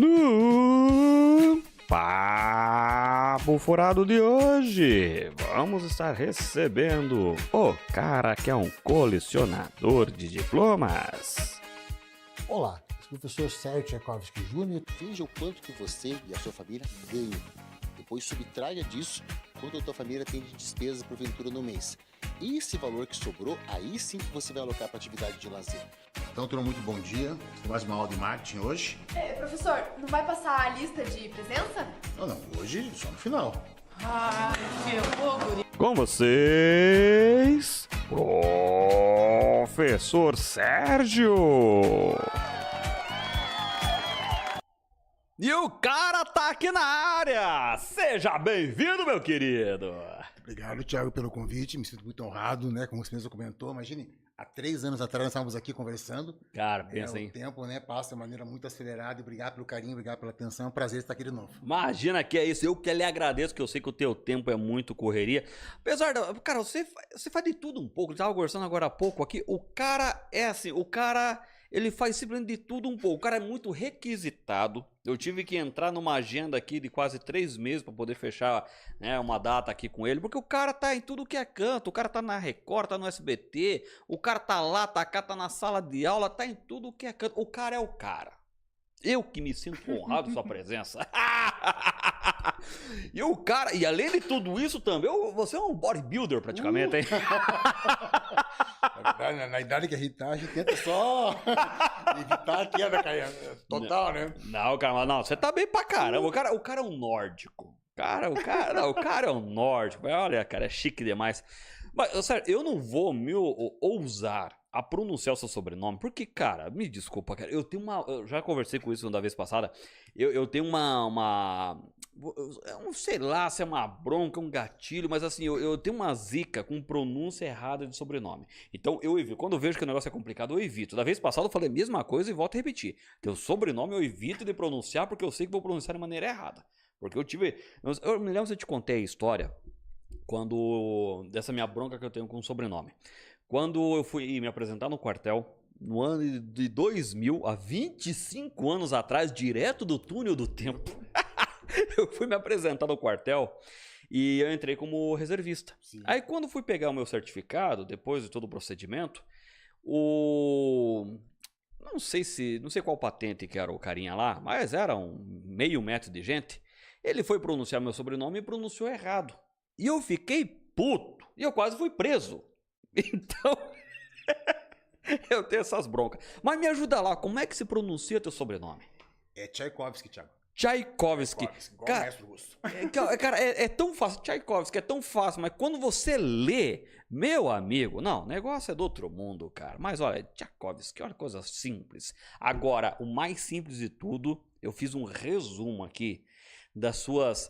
No Papo Furado de hoje, vamos estar recebendo o cara que é um colecionador de diplomas. Olá, sou o professor Sérgio Tchaikovsky Jr. Veja o quanto que você e a sua família ganham. Depois subtraia disso quanto a tua família tem de despesa porventura no mês. E esse valor que sobrou, aí sim que você vai alocar para atividade de lazer. Então, turma, muito bom dia. Tem mais uma aula de marketing hoje? Professor, não vai passar a lista de presença? Não, hoje só no final. Ai, ferrou, guri. Com vocês, Professor Sérgio. E o cara tá aqui na área! Seja bem-vindo, meu querido! Obrigado, Thiago, pelo convite. Me sinto muito honrado, né? Como você mesmo comentou. Imagine, há 3 anos atrás nós estávamos aqui conversando. Cara, pensa aí. O tempo, né, passa de maneira muito acelerada. E obrigado pelo carinho, obrigado pela atenção. É um prazer estar aqui de novo. Imagina que é isso. Eu que lhe agradeço, que eu sei que o teu tempo é muito correria. Apesar da... Cara, você faz de tudo um pouco. Eu tava conversando agora há pouco aqui. O cara é assim, ele faz simplesmente de tudo um pouco. O cara é muito requisitado. Eu tive que entrar numa agenda aqui de quase 3 meses para poder fechar, né, uma data aqui com ele. Porque o cara tá em tudo que é canto. O cara tá na Record, tá no SBT. O cara tá lá, tá cá, tá na sala de aula. Tá em tudo que é canto. O cara é o cara. Eu que me sinto honrado com sua presença. E o cara, e além de tudo isso também, você é um bodybuilder praticamente, hein? Na idade que a gente tenta só evitar a queda total, né? Não, cara, não, você tá bem pra caramba. O cara é um nórdico. O cara é um nórdico. Olha, cara, é chique demais. Mas, sério, eu não vou ousar a pronunciar o seu sobrenome, porque, cara, me desculpa, cara, eu já conversei com isso da vez passada, eu tenho eu não sei lá se é uma bronca, um gatilho, mas assim, eu tenho uma zica com pronúncia errada de sobrenome. Então eu evito, quando eu vejo que o negócio é complicado, eu evito. Da vez passada eu falei a mesma coisa e volto a repetir. Teu sobrenome eu evito de pronunciar, porque eu sei que vou pronunciar de maneira errada. Porque eu me lembro se eu te contei a história, dessa minha bronca que eu tenho com o sobrenome. Quando eu fui me apresentar no quartel, no ano de 2000, há 25 anos atrás, direto do túnel do tempo, eu fui me apresentar no quartel e eu entrei como reservista. Sim. Aí quando fui pegar o meu certificado, depois de todo o procedimento, não sei qual patente que era o carinha lá, mas era um meio metro de gente. Ele foi pronunciar meu sobrenome e pronunciou errado. E eu fiquei puto. E eu quase fui preso. Então, eu tenho essas broncas. Mas me ajuda lá, como é que se pronuncia teu sobrenome? É Tchaikovsky, Thiago. Tchaikovsky. Igual Cara, o mestre russo. Cara, é tão fácil. Tchaikovsky é tão fácil, mas quando você lê, meu amigo, não, o negócio é do outro mundo, cara. Mas olha, Tchaikovsky, olha coisa simples. Agora, o mais simples de tudo, eu fiz um resumo aqui das suas,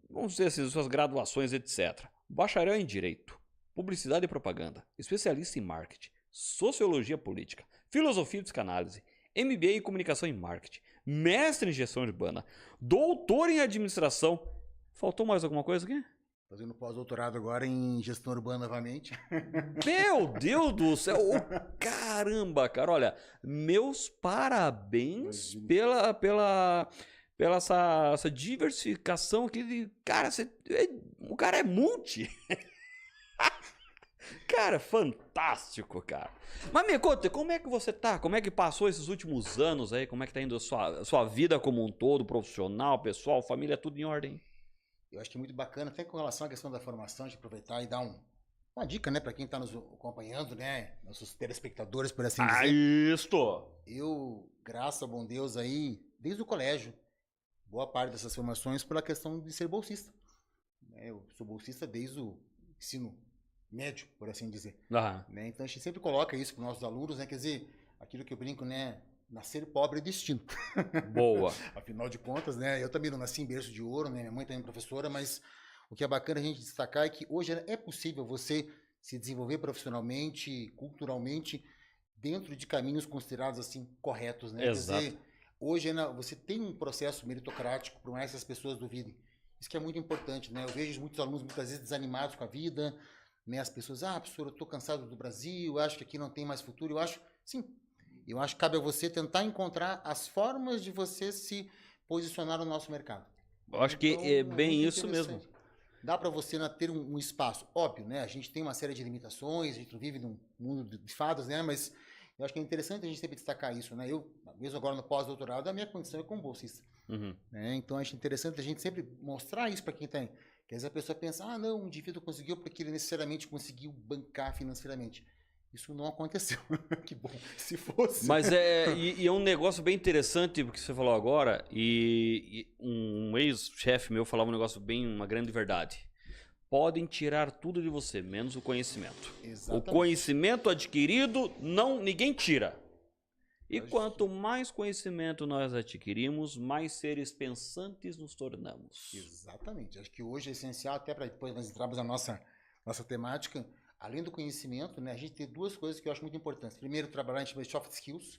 vamos dizer assim, suas graduações, etc. Bacharel em Direito, Publicidade e Propaganda, especialista em Marketing, Sociologia Política, Filosofia e Psicanálise, MBA em Comunicação e Marketing, mestre em Gestão Urbana, doutor em Administração. Faltou mais alguma coisa aqui? Fazendo pós-doutorado agora em Gestão Urbana novamente. Meu Deus do céu! Caramba, cara, olha, meus parabéns pela essa diversificação aqui. Cara, o cara é multi. Cara, fantástico, cara. Mas me conta, como é que você tá? Como é que passou esses últimos anos aí? Como é que tá indo a sua vida como um todo, profissional, pessoal, família, tudo em ordem? Eu acho que é muito bacana, até com relação à questão da formação, de aproveitar e dar uma dica, né, para quem tá nos acompanhando, né, nossos telespectadores, por assim dizer. Isto! Eu, graças ao bom Deus aí, desde o colégio, boa parte dessas formações pela questão de ser bolsista. Eu sou bolsista desde o ensino médio, por assim dizer. Né? Então a gente sempre coloca isso para os nossos alunos, né? Quer dizer, aquilo que eu brinco, né? Nascer pobre é destino. Boa. Afinal de contas, né? Eu também não nasci em berço de ouro, né? Minha mãe também é professora, mas o que é bacana a gente destacar é que hoje é possível você se desenvolver profissionalmente, culturalmente, dentro de caminhos considerados assim corretos, né? Exato. Quer dizer, hoje você tem um processo meritocrático, por mais que as pessoas duvidem. Isso que é muito importante, né? Eu vejo muitos alunos muitas vezes desanimados com a vida, né? As pessoas, professor, eu estou cansado do Brasil, eu acho que aqui não tem mais futuro. Eu acho, sim, Eu acho que cabe a você tentar encontrar as formas de você se posicionar no nosso mercado. Eu acho que Então, é bem muito isso mesmo. interessante. Dá para você ter um espaço. Óbvio, né? A gente tem uma série de limitações, a gente não vive num mundo de fadas, né? Mas eu acho que é interessante a gente sempre destacar isso, né? Eu, mesmo agora no pós-doutorado, a minha condição é como bolsista. Uhum. Né? Então, acho interessante a gente sempre mostrar isso para quem tem. Que às vezes a pessoa pensa, ah, não, o indivíduo conseguiu porque ele necessariamente conseguiu bancar financeiramente. Isso não aconteceu. Que bom, se fosse. Mas é um negócio bem interessante o que você falou agora, e um ex-chefe meu falava um negócio bem, uma grande verdade. Podem tirar tudo de você, menos o conhecimento. Exatamente. O conhecimento adquirido, ninguém tira. E Acho quanto mais conhecimento nós adquirimos, mais seres pensantes nos tornamos. Exatamente. Acho que hoje é essencial, até para depois nós entrarmos na nossa temática, além do conhecimento, né, a gente tem duas coisas que eu acho muito importantes. Primeiro, trabalhar em cima de soft skills,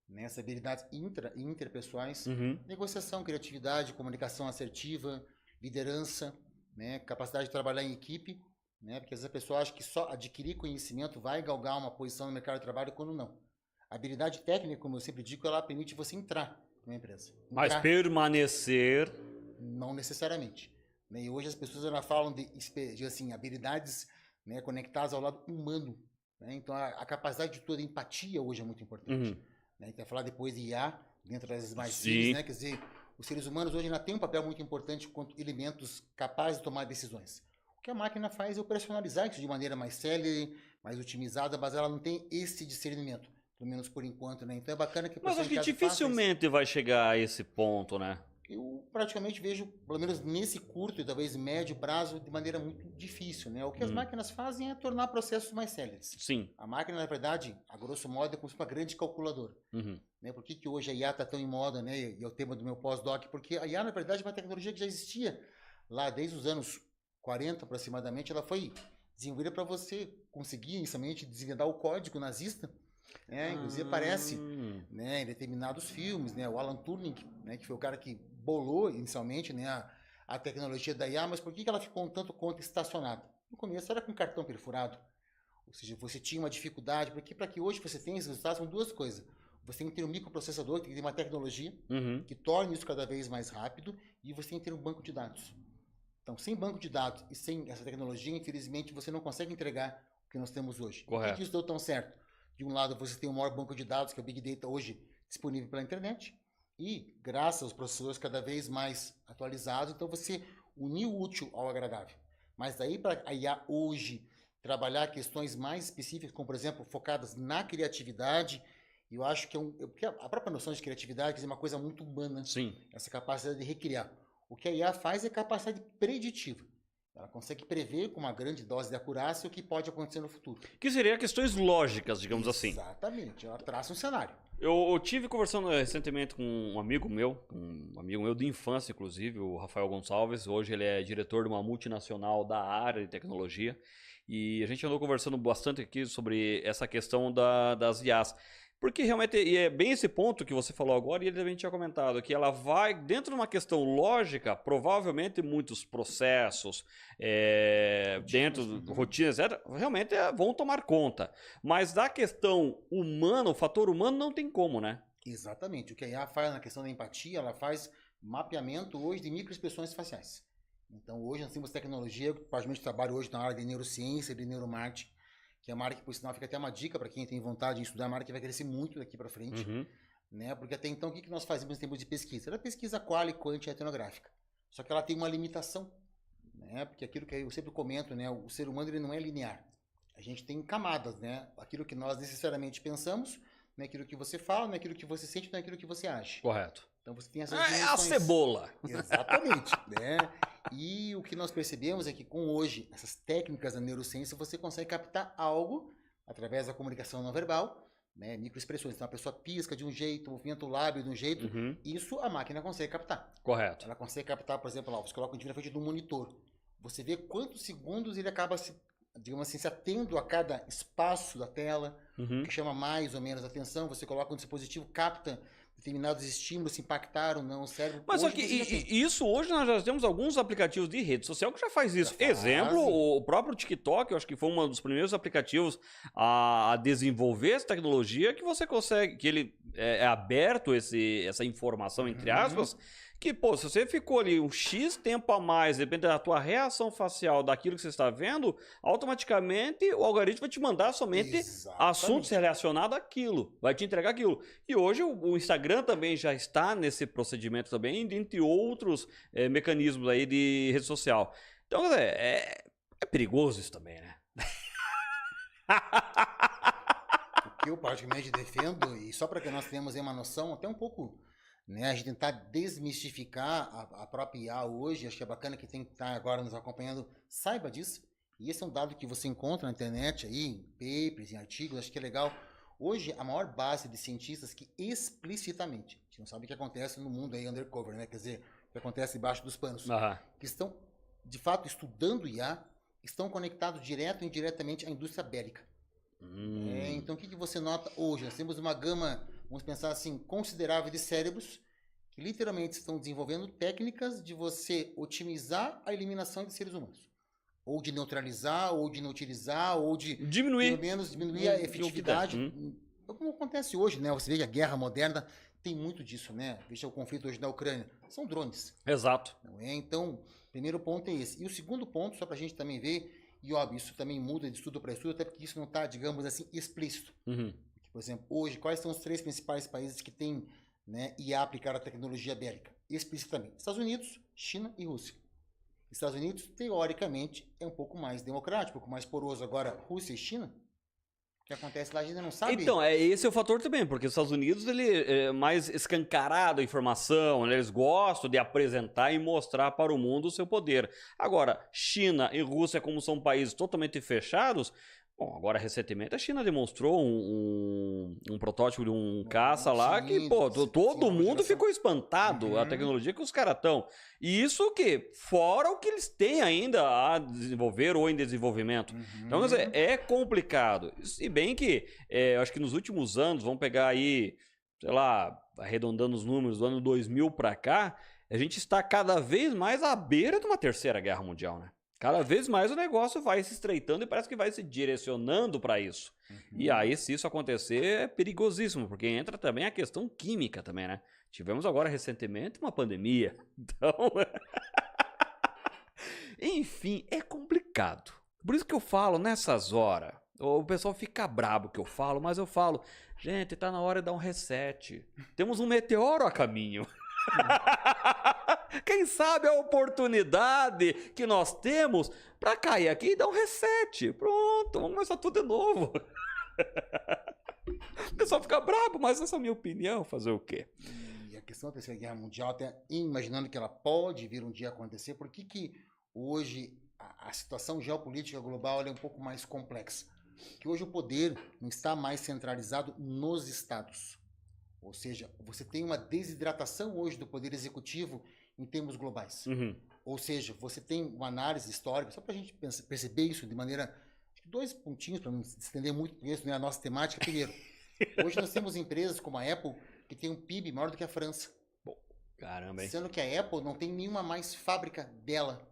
né, essas habilidades e interpessoais, Uhum. negociação, criatividade, comunicação assertiva, liderança, né, capacidade de trabalhar em equipe, né, porque às vezes a pessoa acha que só adquirir conhecimento vai galgar uma posição no mercado de trabalho, quando não. A habilidade técnica, como eu sempre digo, ela permite você entrar numa empresa. Mas Entrar, permanecer... não necessariamente. Né? E hoje as pessoas ainda falam de assim, habilidades, né, conectadas ao lado humano. Né? Então a capacidade de toda empatia hoje é muito importante. Uhum. Né? A gente vai falar depois de IA, dentro das Smart Sim. Cities, né? Quer dizer, os seres humanos hoje ainda têm um papel muito importante quanto elementos capazes de tomar decisões. O que a máquina faz é operacionalizar isso de maneira mais célere, mais otimizada, mas ela não tem esse discernimento. Pelo menos por enquanto, né? Então é bacana que a Mas pessoa acho que em casa faça isso. dificilmente vai chegar a esse ponto, né? Eu praticamente vejo, pelo menos nesse curto e talvez médio prazo, de maneira muito difícil, né? O que as máquinas fazem é tornar processos mais céleres. Sim. A máquina, na verdade, a grosso modo, é como se fosse uma grande calculadora. Uhum. Né? Por que hoje a IA está tão em moda, né? E é o tema do meu pós-doc? Porque a IA, na verdade, é uma tecnologia que já existia lá desde os anos 40, aproximadamente. Ela foi desenvolvida para você conseguir, inicialmente, desvendar o código nazista. Inclusive aparece, né, em determinados filmes, né, o Alan Turing, né, que foi o cara que bolou inicialmente, né, a tecnologia da IA, mas por que ela ficou um tanto quanto estacionada? No começo era com cartão perfurado, ou seja, você tinha uma dificuldade, porque para que hoje você tenha esses resultados são duas coisas. Você tem que ter um microprocessador, tem que ter uma tecnologia que torne isso cada vez mais rápido, e você tem que ter um banco de dados. Então, sem banco de dados e sem essa tecnologia, infelizmente, você não consegue entregar o que nós temos hoje. Correto. Por que isso deu tão certo? De um lado, você tem o maior banco de dados, que é o Big Data, hoje disponível pela internet. E, graças aos processadores cada vez mais atualizados, então você uniu o útil ao agradável. Mas daí, para a IA hoje trabalhar questões mais específicas, como, por exemplo, focadas na criatividade, eu acho que porque a própria noção de criatividade é uma coisa muito humana. Sim. Essa capacidade de recriar. O que a IA faz é capacidade preditiva. Ela consegue prever com uma grande dose de acurácia o que pode acontecer no futuro. Que seria questões lógicas, digamos assim. Exatamente. Ela traça um cenário. Eu tive conversando recentemente com um amigo meu de infância, inclusive, o Rafael Gonçalves. Hoje ele é diretor de uma multinacional da área de tecnologia. E a gente andou conversando bastante aqui sobre essa questão das IAs. Porque realmente, e é bem esse ponto que você falou agora, e ele também tinha comentado, que ela vai, dentro de uma questão lógica, provavelmente muitos processos, dentro de rotinas, etc., realmente vão tomar conta. Mas da questão humana, o fator humano, não tem como, né? Exatamente. O que a IA faz na questão da empatia, ela faz mapeamento hoje de microexpressões faciais. Então, hoje nós temos tecnologia, eu praticamente trabalho hoje na área de neurociência, de neuromarketing, que é uma área que, por sinal, fica até uma dica para quem tem vontade de estudar, uma área que vai crescer muito daqui para frente, né? Porque até então, o que nós fazemos em termos de pesquisa? Era pesquisa quali, quanti e etnográfica. Só que ela tem uma limitação, né? Porque aquilo que eu sempre comento, né? O ser humano ele não é linear. A gente tem camadas, né? Aquilo que nós necessariamente pensamos, não é aquilo que você fala, não é aquilo que você sente, não é aquilo que você acha. Correto. Então você tem essas É a dimensões. cebola. Exatamente, né? E o que nós percebemos é que com hoje, essas técnicas da neurociência, você consegue captar algo através da comunicação não verbal, né? Microexpressões. Então a pessoa pisca de um jeito, movimenta o lábio de um jeito, isso a máquina consegue captar. Correto. Ela consegue captar, por exemplo, lá, você coloca o indivíduo na frente do monitor. Você vê quantos segundos ele acaba digamos assim, se atendo a cada espaço da tela, que chama mais ou menos atenção. Você coloca um dispositivo, capta determinados estímulos impactaram não o cérebro. Mas só Hoje que você já tem. isso hoje nós já temos alguns aplicativos de rede social que já faz isso. Já Exemplo, fazem. o próprio TikTok, eu acho que foi um dos primeiros aplicativos a desenvolver essa tecnologia que você consegue, que ele é aberto essa informação, entre aspas, que, pô, se você ficou ali um X tempo a mais, depende da tua reação facial daquilo que você está vendo, automaticamente o algoritmo vai te mandar somente Exatamente. assuntos relacionados àquilo, vai te entregar aquilo. E hoje o Instagram também já está nesse procedimento também, dentre outros mecanismos aí de rede social. Então, quer dizer, é perigoso isso também, né? O que eu particularmente defendo, e só para que nós tenhamos aí uma noção, até um pouco, né, a gente tentar desmistificar a própria IA hoje, acho que é bacana que tem que estar agora nos acompanhando, saiba disso. E esse é um dado que você encontra na internet aí, em papers, em artigos, acho que é legal. Hoje, a maior base de cientistas que explicitamente, a gente não sabe o que acontece no mundo aí undercover, né? Quer dizer, o que acontece debaixo dos panos, Aham. que estão, de fato, estudando IA, estão conectados direto e indiretamente à indústria bélica. Então, o que você nota hoje? Nós temos uma gama, vamos pensar assim, considerável de cérebros que literalmente estão desenvolvendo técnicas de você otimizar a eliminação de seres humanos. Ou de neutralizar, ou de inutilizar, ou de, Diminuir. pelo menos, diminuir a efetividade. Como acontece hoje, né? Você vê que a guerra moderna tem muito disso, né? Veja o conflito hoje na Ucrânia. São drones. Exato. Não é? Então, o primeiro ponto é esse. E o segundo ponto, só para a gente também ver, e óbvio, isso também muda de estudo para estudo, até porque isso não está, digamos assim, explícito. Uhum. Por exemplo, hoje, quais são os 3 principais países que têm, né, IA aplicada à tecnologia bélica? Explicitamente. Estados Unidos, China e Rússia. Estados Unidos, teoricamente, é um pouco mais democrático, um pouco mais poroso. Agora, Rússia e China, o que acontece lá a gente ainda não sabe. Então, esse é o fator também, porque os Estados Unidos ele é mais escancarado a informação, né? Eles gostam de apresentar e mostrar para o mundo o seu poder. Agora, China e Rússia, como são países totalmente fechados, bom, agora recentemente a China demonstrou um protótipo de um caça lá que, sim, pô, sim, todo uma mundo geração. ficou espantado, a tecnologia que os caras estão. E isso que, fora o que eles têm ainda a desenvolver ou em desenvolvimento. Então, quer dizer, é complicado. Se bem que, eu acho que nos últimos anos, vamos pegar aí, sei lá, arredondando os números, do ano 2000 para cá, a gente está cada vez mais à beira de uma terceira guerra mundial, né? Cada vez mais o negócio vai se estreitando e parece que vai se direcionando para isso. E aí, se isso acontecer, é perigosíssimo, porque entra também a questão química também, né? Tivemos agora recentemente uma pandemia. Então, enfim, é complicado. Por isso que eu falo nessas horas. O pessoal fica brabo que eu falo, mas eu falo, gente, tá na hora de dar um reset. Temos um meteoro a caminho. Quem sabe a oportunidade que nós temos para cair aqui e dar um reset. Pronto, vamos começar tudo de novo. O pessoal fica brabo, mas essa é a minha opinião. Fazer o quê? E a questão da Terceira Guerra Mundial, até imaginando que ela pode vir um dia acontecer, por que hoje a situação geopolítica global é um pouco mais complexa? Que hoje o poder não está mais centralizado nos estados. Ou seja, você tem uma desidratação hoje do poder executivo em termos globais. Ou seja, você tem uma análise histórica, só para a gente perceber isso de maneira... 2 pontinhos, para não se estender muito, porque isso não é a nossa temática. Primeiro, hoje nós temos empresas como a Apple, que tem um PIB maior do que a França. Caramba, hein? Sendo que a Apple não tem nenhuma mais fábrica dela.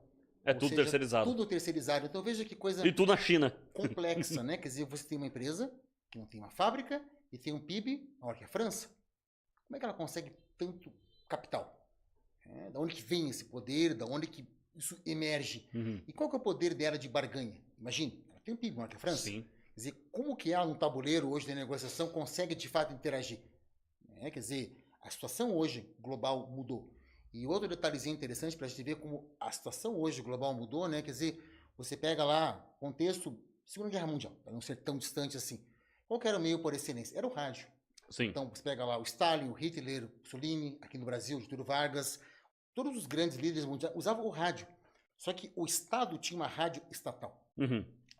É Ou tudo seja, terceirizado. Tudo terceirizado. Então veja que coisa E tudo na China. complexa, né? Quer dizer, você tem uma empresa que não tem uma fábrica e tem um PIB maior que a França. Como é que ela consegue tanto capital? Da onde que vem esse poder? Da onde que isso emerge? E qual que é o poder dela de barganha? Imagine, ela tem um PIB maior que a França. Sim. Quer dizer, como que ela, num tabuleiro hoje de negociação, consegue de fato interagir? Quer dizer, a situação hoje global mudou. E outro detalhezinho interessante para a gente ver como a situação hoje global mudou, né? Quer dizer, você pega lá, contexto Segunda Guerra Mundial, para não ser tão distante assim. Qual que era o meio por excelência? Era o rádio. Sim. Então, você pega lá o Stalin, o Hitler, o Mussolini, aqui no Brasil, o Getúlio Vargas, todos os grandes líderes mundiais usavam o rádio. Só que o Estado tinha uma rádio estatal.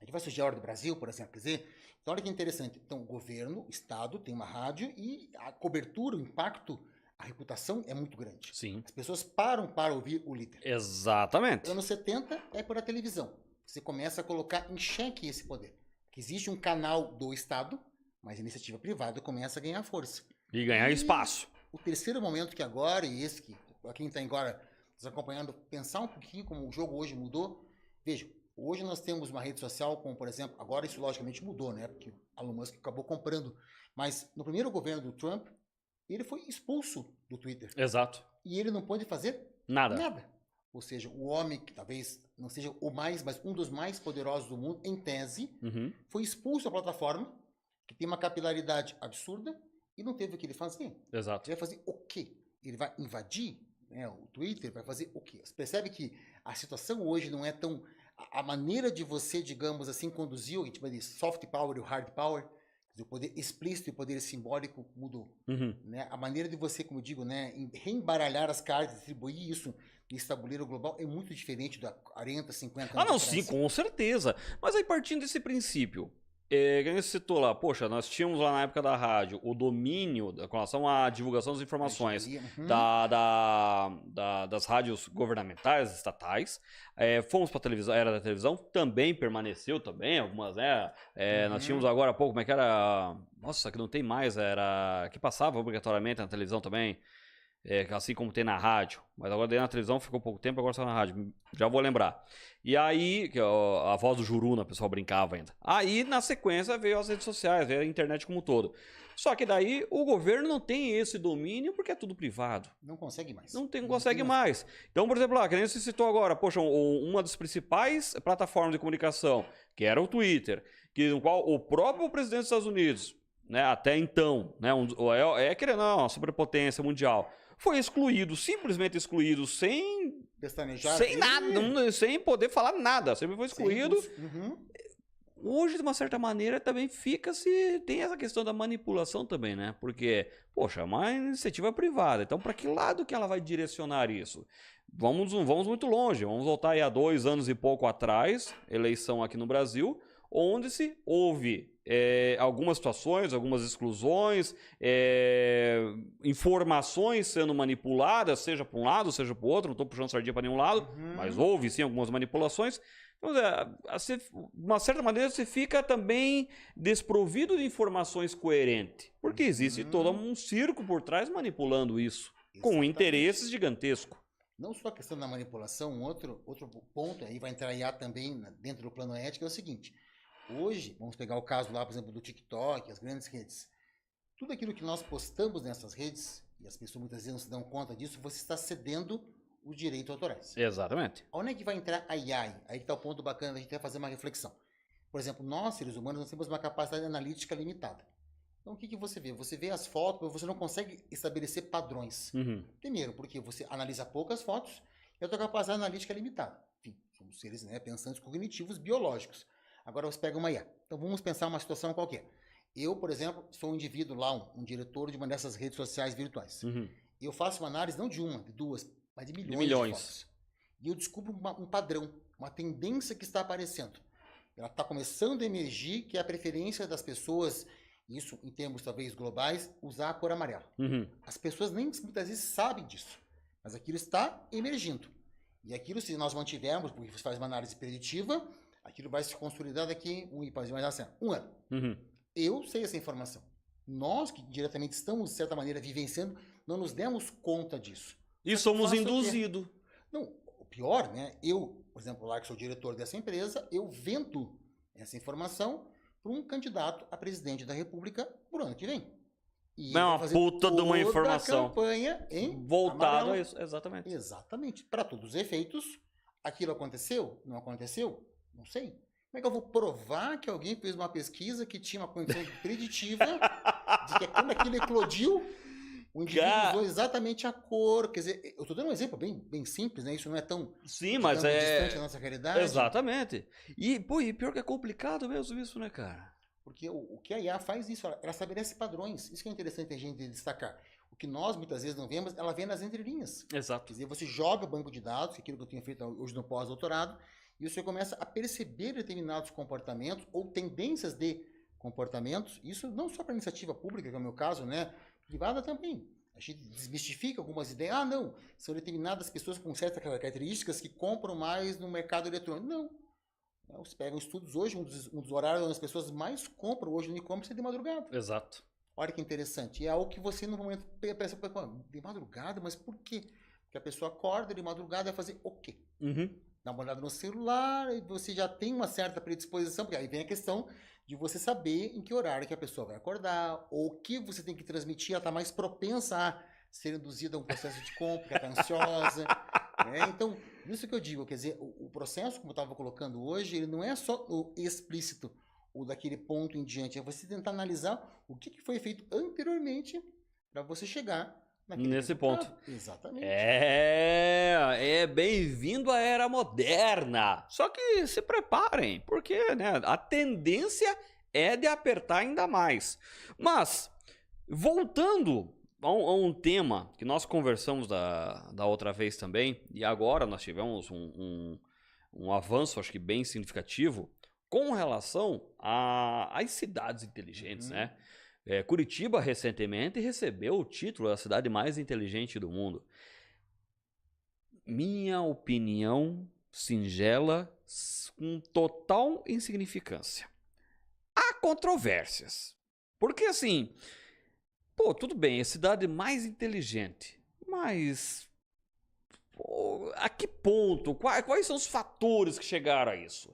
Aqui vai surgir a Hora do Brasil, por exemplo. Quer dizer, então olha que interessante. Então, o governo, o Estado tem uma rádio e a cobertura, o impacto, a reputação é muito grande. Sim. As pessoas param para ouvir o líder. Exatamente. Anos 70 é por a televisão. Você começa a colocar em xeque esse poder. Que existe um canal do Estado, mas a iniciativa privada começa a ganhar força. E ganhar espaço. o terceiro momento que agora, e esse que, para quem está agora nos acompanhando, pensar um pouquinho como o jogo hoje mudou. Vejam, hoje nós temos uma rede social como, por exemplo, agora isso logicamente mudou, né? Porque o Elon Musk acabou comprando. Mas no primeiro governo do Trump, ele foi expulso do Twitter. Exato. E ele não pôde fazer Nada. nada. Ou seja, o homem que talvez não seja o mais, mas um dos mais poderosos do mundo, em tese, Uhum. foi expulso da plataforma, que tem uma capilaridade absurda, e não teve o que ele fazer. Exato. Ele vai fazer o quê? Ele vai invadir, né, o Twitter, vai fazer o quê? Você percebe que a situação hoje não é tão... A maneira de você, digamos assim, conduzir o de soft power e o hard power, o poder explícito e o poder simbólico mudou. Uhum. Né? A maneira de você, como eu digo, né, reembaralhar as cartas, distribuir isso nesse tabuleiro global é muito diferente da 40, 50 anos Ah, não, atrás. sim, com certeza. Mas aí partindo desse princípio, que você citou lá, poxa, nós tínhamos lá na época da rádio o domínio com relação à divulgação das informações Uhum. das rádios governamentais, estatais. Fomos para a televisão, era da televisão, também permaneceu também, algumas, né? Nós tínhamos agora há pouco, como é que era? Nossa, que não tem mais, era que passava obrigatoriamente na televisão também. Assim como tem na rádio, mas agora na televisão ficou pouco tempo, agora só na rádio, já vou lembrar. E aí, que a voz do Juruna, o pessoal brincava ainda. Aí, na sequência, veio as redes sociais, veio a internet como um todo. Só que daí, o governo não tem esse domínio porque é tudo privado. Não consegue mais. Não consegue mais. Então, por exemplo, lá, que nem você citou agora, poxa, uma das principais plataformas de comunicação, que era o Twitter, no qual o próprio presidente dos Estados Unidos, né, até então, né, querendo ou não, uma superpotência mundial, foi excluído, simplesmente excluído, sem Pestanejar. sem nada, sem poder falar nada, sempre foi excluído. Uhum. Hoje, de uma certa maneira, também tem essa questão da manipulação também, né? Porque, poxa, é uma iniciativa privada, então para que lado que ela vai direcionar isso? Vamos muito longe, vamos voltar aí a 2 anos e pouco atrás, eleição aqui no Brasil, onde se houve algumas situações, algumas exclusões, informações sendo manipuladas, seja para um lado, seja para o outro, não estou puxando sardinha para nenhum lado, mas houve sim algumas manipulações. Então, de uma certa maneira, você fica também desprovido de informações coerentes, porque existe todo um circo por trás manipulando isso, com interesses gigantescos. Não só a questão da manipulação, outro ponto, aí vai entrar IA também dentro do plano ético, é o seguinte. Hoje, vamos pegar o caso lá, por exemplo, do TikTok, as grandes redes. Tudo aquilo que nós postamos nessas redes, e as pessoas muitas vezes não se dão conta disso, você está cedendo os direitos autorais. Exatamente. Onde é que vai entrar a IA? Aí que está o ponto bacana, a gente vai fazer uma reflexão. Por exemplo, nós, seres humanos, nós temos uma capacidade analítica limitada. Então, o que você vê? Você vê as fotos, mas você não consegue estabelecer padrões. Uhum. Primeiro, porque você analisa poucas fotos e a tua capacidade analítica é limitada. Enfim, somos seres, né, pensantes cognitivos biológicos. Agora você pega uma IA. Então vamos pensar uma situação qualquer. Eu, por exemplo, sou um indivíduo lá, um diretor de uma dessas redes sociais virtuais. Uhum. Eu faço uma análise não de uma, de duas, mas de milhões de fotos. E eu descubro um padrão, uma tendência que está aparecendo. Ela está começando a emergir, que é a preferência das pessoas, isso em termos talvez globais, usar a cor amarela. Uhum. As pessoas nem muitas vezes sabem disso, mas aquilo está emergindo. E aquilo, se nós mantivermos, porque você faz uma análise preditiva, aquilo vai se consolidar daqui um ano. Uhum. Eu sei essa informação. Nós que diretamente estamos, de certa maneira, vivenciando, não nos demos conta disso. E somos faço o quê? induzidos. Não, o pior, né? Eu, por exemplo, lá que sou diretor dessa empresa, eu vendo essa informação para um candidato a presidente da República por ano que vem. E Não, ele vai uma fazer puta de uma toda informação. a campanha em Voltado amarelo. a isso, exatamente. Exatamente. Para todos os efeitos, aquilo aconteceu? Não aconteceu? Não sei. Como é que eu vou provar que alguém fez uma pesquisa que tinha uma condição preditiva de que quando aquilo eclodiu, o indivíduo usou exatamente a cor? Quer dizer, eu estou dando um exemplo bem simples, né? Isso não é tão, Sim, mas distante da nossa realidade. Exatamente. E pior que é complicado mesmo isso, né, cara? Porque o que a IA faz isso, ela estabelece padrões. Isso que é interessante a gente destacar. O que nós muitas vezes não vemos, ela vê nas entrelinhas. Exato. Quer dizer, você joga banco de dados, que é aquilo que eu tenho feito hoje no pós-doutorado, e você começa a perceber determinados comportamentos ou tendências de comportamentos. Isso não só para iniciativa pública, que é o meu caso, né? Privada também. A gente desmistifica algumas ideias. Ah, não, são determinadas pessoas com certas características que compram mais no mercado eletrônico. Não. Você pega estudos hoje, um dos horários onde as pessoas mais compram hoje no e-commerce é de madrugada. Exato. Olha que interessante. E é algo que você, no momento, pensa, de madrugada, mas por quê? Porque a pessoa acorda de madrugada e vai fazer o quê? Dá uma olhada no celular e você já tem uma certa predisposição, porque aí vem a questão de você saber em que horário que a pessoa vai acordar, ou o que você tem que transmitir, ela está mais propensa a ser induzida a um processo de compra, que ela está ansiosa. Então, isso que eu digo, quer dizer, o processo, como eu estava colocando hoje, ele não é só o explícito, ou daquele ponto em diante, é você tentar analisar o que foi feito anteriormente para você chegar nesse resultado. ponto. Exatamente. É bem-vindo à era moderna. Só que se preparem, porque né, a tendência é de apertar ainda mais. Mas, voltando a um tema que nós conversamos da outra vez também, e agora nós tivemos um avanço, acho que bem significativo, com relação às cidades inteligentes, né? Curitiba recentemente recebeu o título da cidade mais inteligente do mundo. Minha opinião singela, com total insignificância. Há controvérsias. Porque assim, pô, tudo bem, é a cidade mais inteligente, mas pô, a que ponto? Quais são os fatores que chegaram a isso?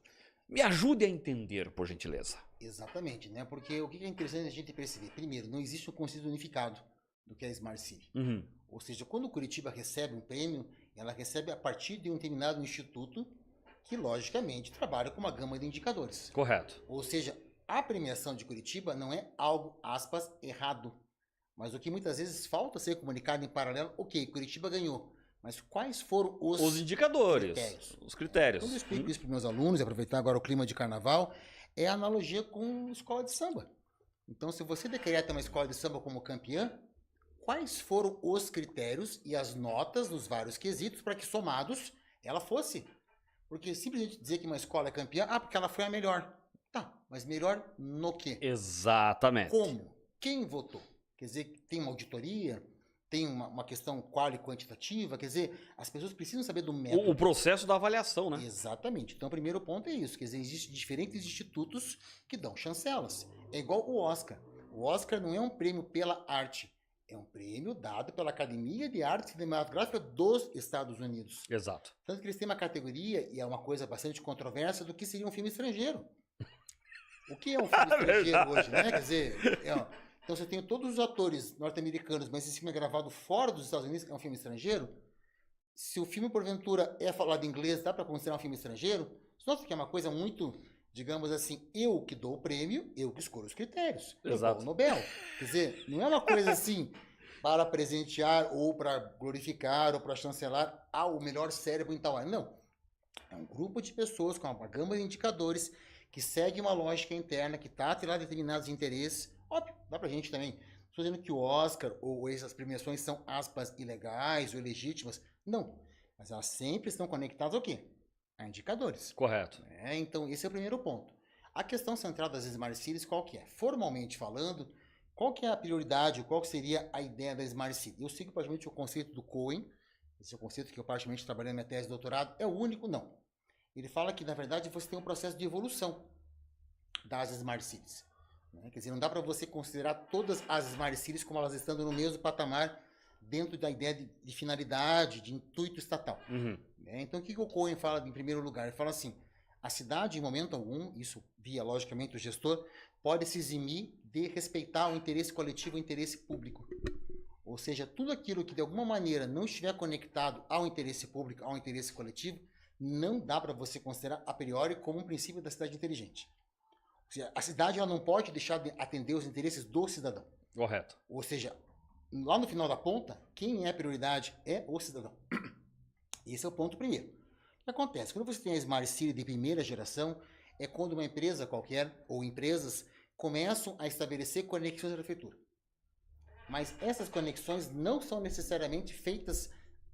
Me ajude a entender, por gentileza. Exatamente, né? Porque o que é interessante a gente perceber? Primeiro, não existe um conceito unificado do que é Smart City. Ou seja, quando Curitiba recebe um prêmio, ela recebe a partir de um determinado instituto que, logicamente, trabalha com uma gama de indicadores. Correto. Ou seja, a premiação de Curitiba não é algo, aspas, errado. Mas o que muitas vezes falta ser comunicado em paralelo, ok, Curitiba ganhou. Mas quais foram os indicadores, critérios? os critérios. Quando eu explico isso para os meus alunos, e aproveitar agora o clima de carnaval, é a analogia com escola de samba. Então, se você decreta uma escola de samba como campeã, quais foram os critérios e as notas nos vários quesitos para que, somados, ela fosse? Porque simplesmente dizer que uma escola é campeã, porque ela foi a melhor. Tá, mas melhor no quê? Exatamente. Como? Quem votou? Quer dizer, tem uma auditoria, tem uma questão quali quantitativa, quer dizer, as pessoas precisam saber do método. O processo da avaliação, né? Exatamente. Então, o primeiro ponto é isso, quer dizer, existem diferentes institutos que dão chancelas. É igual o Oscar. O Oscar não é um prêmio pela arte, é um prêmio dado pela Academia de Arte Cinematográfica dos Estados Unidos. Exato. Tanto que eles têm uma categoria, e é uma coisa bastante controversa, do que seria um filme estrangeiro. O que é um filme estrangeiro hoje, né? Quer dizer, então você tem todos os atores norte-americanos, mas esse filme é gravado fora dos Estados Unidos, é um filme estrangeiro. Se o filme, porventura, é falado em inglês, dá para considerar um filme estrangeiro? Você nota que é uma coisa muito, digamos assim, eu que dou o prêmio, eu que escolho os critérios. Exato. O Nobel. Quer dizer, não é uma coisa assim para presentear ou para glorificar ou para chancelar o melhor cérebro em tal área. Não. É um grupo de pessoas com uma gama de indicadores que segue uma lógica interna, que está atrelada a determinados interesses. Óbvio, dá pra gente também. Estou dizendo que o Oscar ou essas premiações são, aspas, ilegais ou ilegítimas. Não. Mas elas sempre estão conectadas ao quê? A indicadores. Correto. Então, esse é o primeiro ponto. A questão central das Smart Cities, qual que é? Formalmente falando, qual que é a prioridade, qual que seria a ideia da Smart City? Eu sigo praticamente o conceito do Cohen, esse é o conceito que eu praticamente trabalhei na minha tese de doutorado, é o único? Não. Ele fala que, na verdade, você tem um processo de evolução das Smart Cities. Quer dizer, não dá para você considerar todas as Smart Cities como elas estando no mesmo patamar dentro da ideia de finalidade, de intuito estatal. Então, o que o Cohen fala em primeiro lugar? Ele fala assim, a cidade, em momento algum, isso via, logicamente, o gestor, pode se eximir de respeitar o interesse coletivo e o interesse público. Ou seja, tudo aquilo que, de alguma maneira, não estiver conectado ao interesse público, ao interesse coletivo, não dá para você considerar, a priori, como um princípio da cidade inteligente. Ou seja, a cidade ela não pode deixar de atender os interesses do cidadão. Correto. Ou seja, lá no final da ponta, quem é a prioridade é o cidadão. Esse é o ponto primeiro. O que acontece? Quando você tem a Smart City de primeira geração, é quando uma empresa qualquer, ou empresas, começam a estabelecer conexões da prefeitura. Mas essas conexões não são necessariamente feitas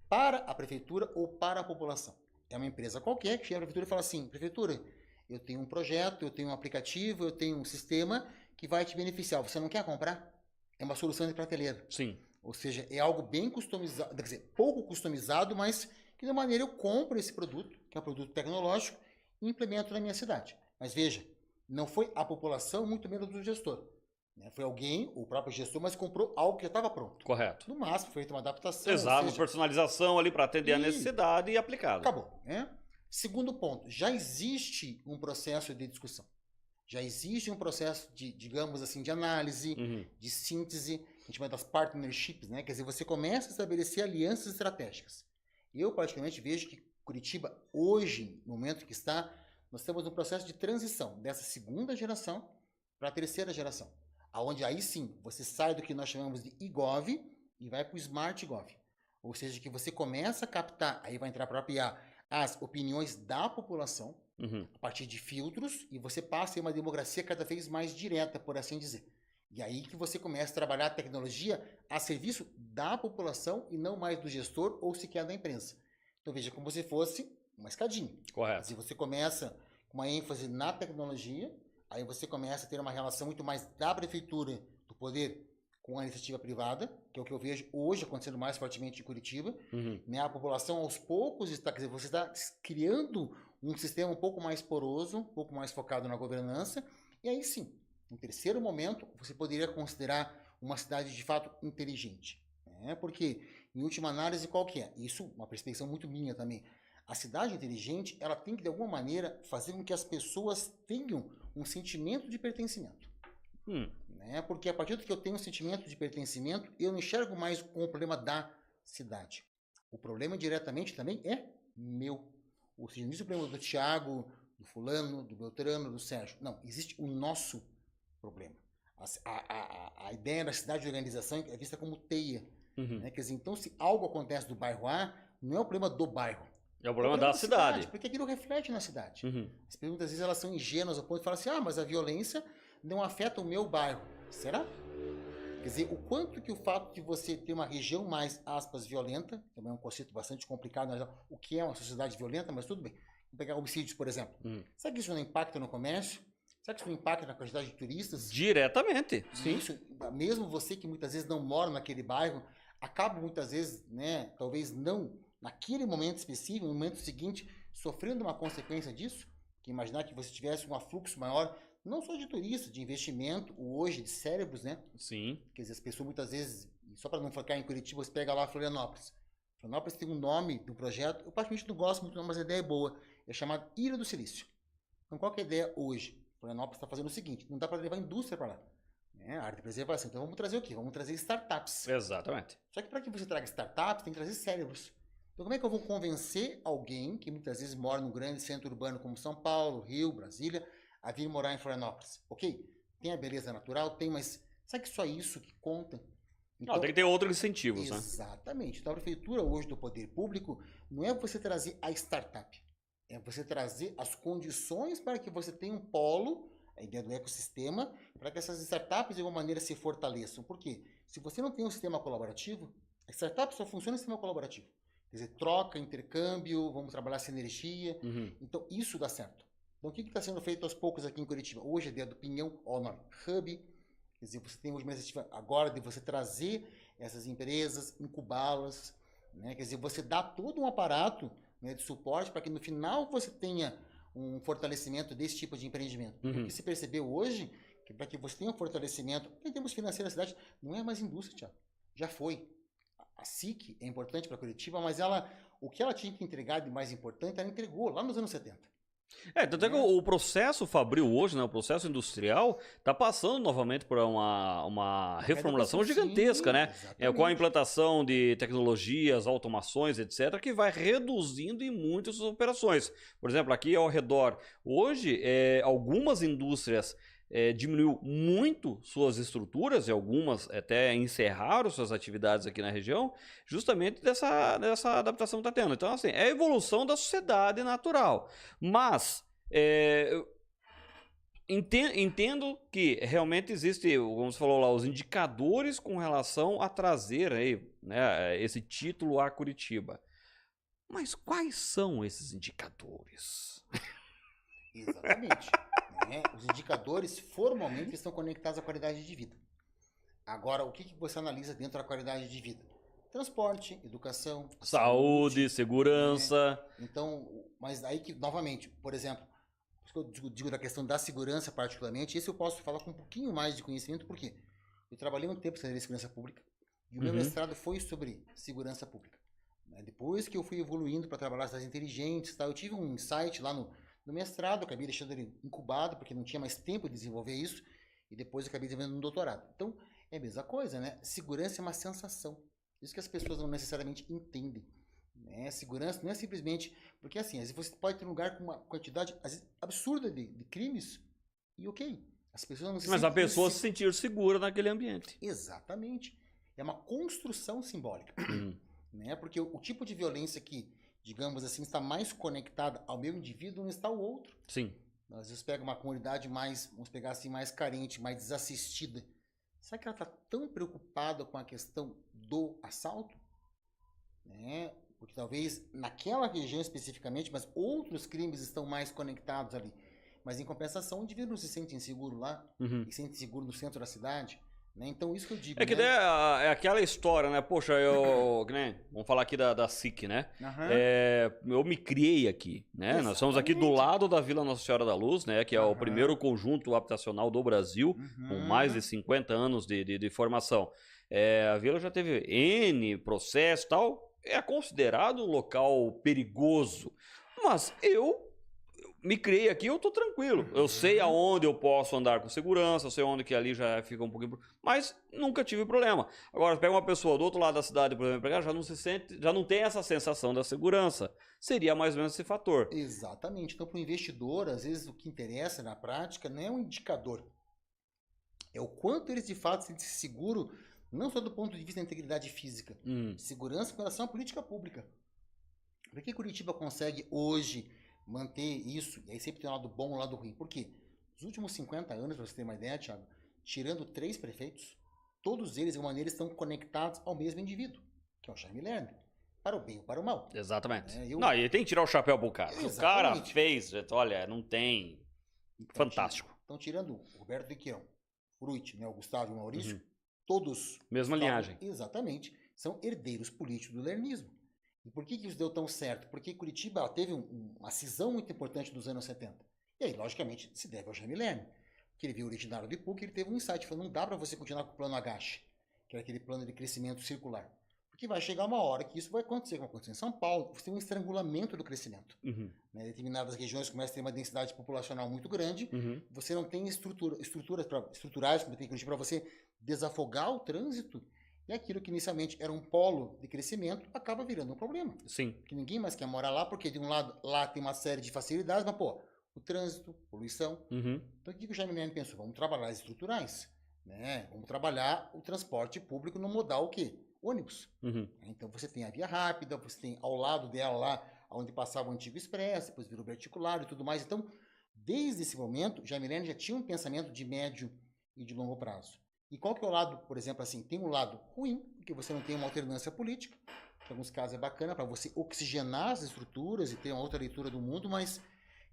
para a prefeitura ou para a população. É uma empresa qualquer que chega à prefeitura e fala assim, prefeitura, eu tenho um projeto, eu tenho um aplicativo, eu tenho um sistema que vai te beneficiar. Você não quer comprar? É uma solução de prateleira. Sim. Ou seja, é algo bem customizado, quer dizer, pouco customizado, mas que de maneira eu compro esse produto, que é um produto tecnológico, e implemento na minha cidade. Mas veja, não foi a população, muito menos do gestor. né? Foi alguém, o próprio gestor, mas comprou algo que já estava pronto. Correto. No máximo, feito uma adaptação. Exato, ou seja, personalização ali para atender a E- necessidade e aplicado. acabou, né? Segundo ponto, já existe um processo de discussão. Já existe um processo de, digamos assim, de análise, Uhum. de síntese, que a gente chama das partnerships, né? Quer dizer, você começa a estabelecer alianças estratégicas. Eu, praticamente, vejo que Curitiba, hoje, no momento que está, nós estamos num processo de transição dessa segunda geração para a terceira geração. Aonde aí sim, você sai do que nós chamamos de eGov e vai para o Smart Gov. Ou seja, que você começa a captar, aí vai entrar para a IA, as opiniões da população, Uhum. a partir de filtros, e você passa a ter uma democracia cada vez mais direta, por assim dizer. E aí que você começa a trabalhar a tecnologia a serviço da população e não mais do gestor ou sequer da imprensa. Então veja como se fosse uma escadinha. Correto. Se você começa com uma ênfase na tecnologia, aí você começa a ter uma relação muito mais da prefeitura, do poder, com a iniciativa privada, que é o que eu vejo hoje acontecendo mais fortemente em Curitiba. Uhum. Né? A população aos poucos está, quer dizer, você está criando um sistema um pouco mais poroso, um pouco mais focado na governança, e aí sim, em terceiro momento, você poderia considerar uma cidade de fato inteligente. Né? Porque, em última análise, qual que é? Isso, uma perspectiva muito minha também. A cidade inteligente, ela tem que, de alguma maneira, fazer com que as pessoas tenham um sentimento de pertencimento. Né? Porque a partir do que eu tenho um sentimento de pertencimento, eu não enxergo mais como o problema da cidade. O problema diretamente também é meu. Ou seja, não existe o problema do Tiago, do fulano, do Beltrano, do Sérgio. Não, existe o nosso problema. A ideia da cidade de organização é vista como teia. Uhum. Né? Quer dizer, então, se algo acontece do bairro A, não é o problema do bairro. É o problema da cidade. Porque aquilo reflete na cidade. Uhum. As perguntas, às vezes, elas são ingênuas ao ponto de falar assim, mas a violência não afeta o meu bairro. Será? Quer dizer, o quanto que o fato de você ter uma região mais, aspas, violenta, também é um conceito bastante complicado, o que é uma sociedade violenta, mas tudo bem. Vamos pegar homicídios, por exemplo. Será que isso não impacta no comércio? Será que isso não impacta na quantidade de turistas? Diretamente. Sim. Isso, mesmo você que muitas vezes não mora naquele bairro, acaba muitas vezes, né, talvez não naquele momento específico, no momento seguinte, sofrendo uma consequência disso, que imaginar que você tivesse um afluxo maior, não só de turistas, de investimento, hoje de cérebros, né? Sim. Quer dizer, as pessoas muitas vezes, só para não focar em Curitiba, você pega lá Florianópolis. Florianópolis tem um nome do projeto, eu praticamente não gosto muito, mas a ideia é boa, é chamado Ilha do Silício. Então qual que é a ideia hoje? Florianópolis está fazendo o seguinte, não dá para levar indústria para lá. Né? A área de preservação. Então vamos trazer o quê? Vamos trazer startups. Exatamente. Só que para que você traga startups, tem que trazer cérebros. Então como é que eu vou convencer alguém que muitas vezes mora num grande centro urbano como São Paulo, Rio, Brasília, a vir morar em Florianópolis? Ok, tem a beleza natural, tem, mas sabe que só isso que conta? Então, tem que ter outros incentivos, né? Exatamente. Então a prefeitura hoje do poder público não é você trazer a startup, é você trazer as condições para que você tenha um polo, a ideia do ecossistema, para que essas startups de alguma maneira se fortaleçam. Por quê? Se você não tem um sistema colaborativo, a startup só funciona no sistema colaborativo. Quer dizer, troca, intercâmbio, vamos trabalhar sinergia. Uhum. Então, isso dá certo. Então, o que está sendo feito aos poucos aqui em Curitiba? Hoje, a ideia do Pinhão, ó, o nome, Hub. Quer dizer, você tem hoje uma iniciativa agora de você trazer essas empresas, incubá-las. Né? Quer dizer, você dá todo um aparato, né, de suporte para que no final você tenha um fortalecimento desse tipo de empreendimento. Uhum. O que se percebeu hoje, que para que você tenha um fortalecimento, em termos financeiros da cidade, não é mais indústria, Thiago. Já foi. A SIC é importante para Curitiba, mas o que ela tinha que entregar de mais importante, ela entregou lá nos anos 70. Tanto é que o processo fabril hoje, né, o processo industrial, está passando novamente por uma reformulação gigantesca, Sim, né? exatamente. Com a implantação de tecnologias, automações, etc., que vai reduzindo em muitas operações. Por exemplo, aqui ao redor, hoje, algumas indústrias diminuiu muito suas estruturas e algumas até encerraram suas atividades aqui na região, justamente dessa adaptação que está tendo. Então, assim, é a evolução da sociedade natural. Mas entendo que realmente existe, como você falou lá, os indicadores com relação a trazer aí, né, esse título a Curitiba. Mas quais são esses indicadores? Exatamente. Né? Os indicadores formalmente estão conectados à qualidade de vida. Agora, o que você analisa dentro da qualidade de vida? Transporte, educação, Saúde, segurança. Né? Então, mas aí que, novamente, por exemplo, Por isso que eu digo da questão da segurança particularmente, esse eu posso falar com um pouquinho mais de conhecimento, porque eu trabalhei um tempo em segurança pública, e o meu mestrado foi sobre segurança pública. Depois que eu fui evoluindo para trabalhar cidades inteligentes, eu tive um insight lá no mestrado, acabei deixando ele incubado, porque não tinha mais tempo de desenvolver isso, e depois eu acabei desenvolvendo um doutorado. Então, é a mesma coisa, né? Segurança é uma sensação. Isso que as pessoas não necessariamente entendem. Né? Segurança não é simplesmente... Porque assim, às vezes você pode ter um lugar com uma quantidade às vezes, absurda de crimes, e ok. As pessoas não se Mas a pessoa se sentir segura naquele ambiente. Exatamente. É uma construção simbólica. Né? Porque o tipo de violência que, digamos assim, está mais conectada ao meu indivíduo não está o outro. Sim. Às vezes pega uma comunidade mais, vamos pegar assim, mais carente, mais desassistida. Será que ela está tão preocupada com a questão do assalto? Né? Porque talvez naquela região especificamente, mas outros crimes estão mais conectados ali. Mas em compensação, o indivíduo não se sente inseguro lá, e se sente seguro no centro da cidade. Né? Então, isso que eu digo. É que né? é aquela história, né? Poxa, né? Vamos falar aqui da SIC, né? Eu me criei aqui, né? Exatamente. Nós somos aqui do lado da Vila Nossa Senhora da Luz, né? Que é o primeiro conjunto habitacional do Brasil, com mais de 50 anos de formação. A vila já teve N processo e tal. É considerado um local perigoso. Mas eu me criei aqui, eu tô tranquilo. Eu sei aonde eu posso andar com segurança, eu sei onde que ali já fica um pouquinho... Mas nunca tive problema. Agora, pega uma pessoa do outro lado da cidade, por exemplo, já não se sente, já não tem essa sensação da segurança. Seria mais ou menos esse fator. Exatamente. Então, para o investidor, às vezes o que interessa na prática não é um indicador. É o quanto eles de fato se sentem seguros, não só do ponto de vista da integridade física, segurança com relação à política pública. Por que Curitiba consegue hoje manter isso? E aí sempre tem um lado bom e um lado ruim. Por quê? Nos últimos 50 anos, para você ter uma ideia, Thiago, tirando 3 prefeitos, todos eles, de uma maneira, estão conectados ao mesmo indivíduo, que é o Jaime Lerner. Para o bem ou para o mal. Exatamente. É, Não, e tem que tirar o chapéu pro cara. Exatamente. O cara fez, olha, não tem... Fantástico. Então, tirando o Roberto Requião, Fruit, né, o Gustavo e o Maurício, todos... Mesma linhagem. Exatamente. São herdeiros políticos do lernismo. E por que isso deu tão certo? Porque Curitiba ela teve uma cisão muito importante dos anos 70. E aí, logicamente, se deve ao Jaime Lerner, que ele viu originário do IPUC, ele teve um insight, falou, não dá para você continuar com o plano Agache, que era aquele plano de crescimento circular. Porque vai chegar uma hora que isso vai acontecer, como aconteceu em São Paulo, você tem um estrangulamento do crescimento. Né? Determinadas regiões começam a ter uma densidade populacional muito grande, você não tem estruturais, como tem Curitiba, para você desafogar o trânsito, e aquilo que inicialmente era um polo de crescimento acaba virando um problema. Sim. Porque ninguém mais quer morar lá, porque de um lado lá tem uma série de facilidades, mas pô, o trânsito, poluição. Então o que o Jaime Lerner pensou? Vamos trabalhar as estruturais, né? Vamos trabalhar o transporte público no modal o quê? Ônibus. Então você tem a via rápida, você tem ao lado dela lá, onde passava o antigo expresso, depois virou verticular e tudo mais. Então, desde esse momento, Jaime Lerner já tinha um pensamento de médio e de longo prazo. E qual que é o lado, por exemplo, assim, tem um lado ruim, porque você não tem uma alternância política, que em alguns casos é bacana para você oxigenar as estruturas e ter uma outra leitura do mundo, mas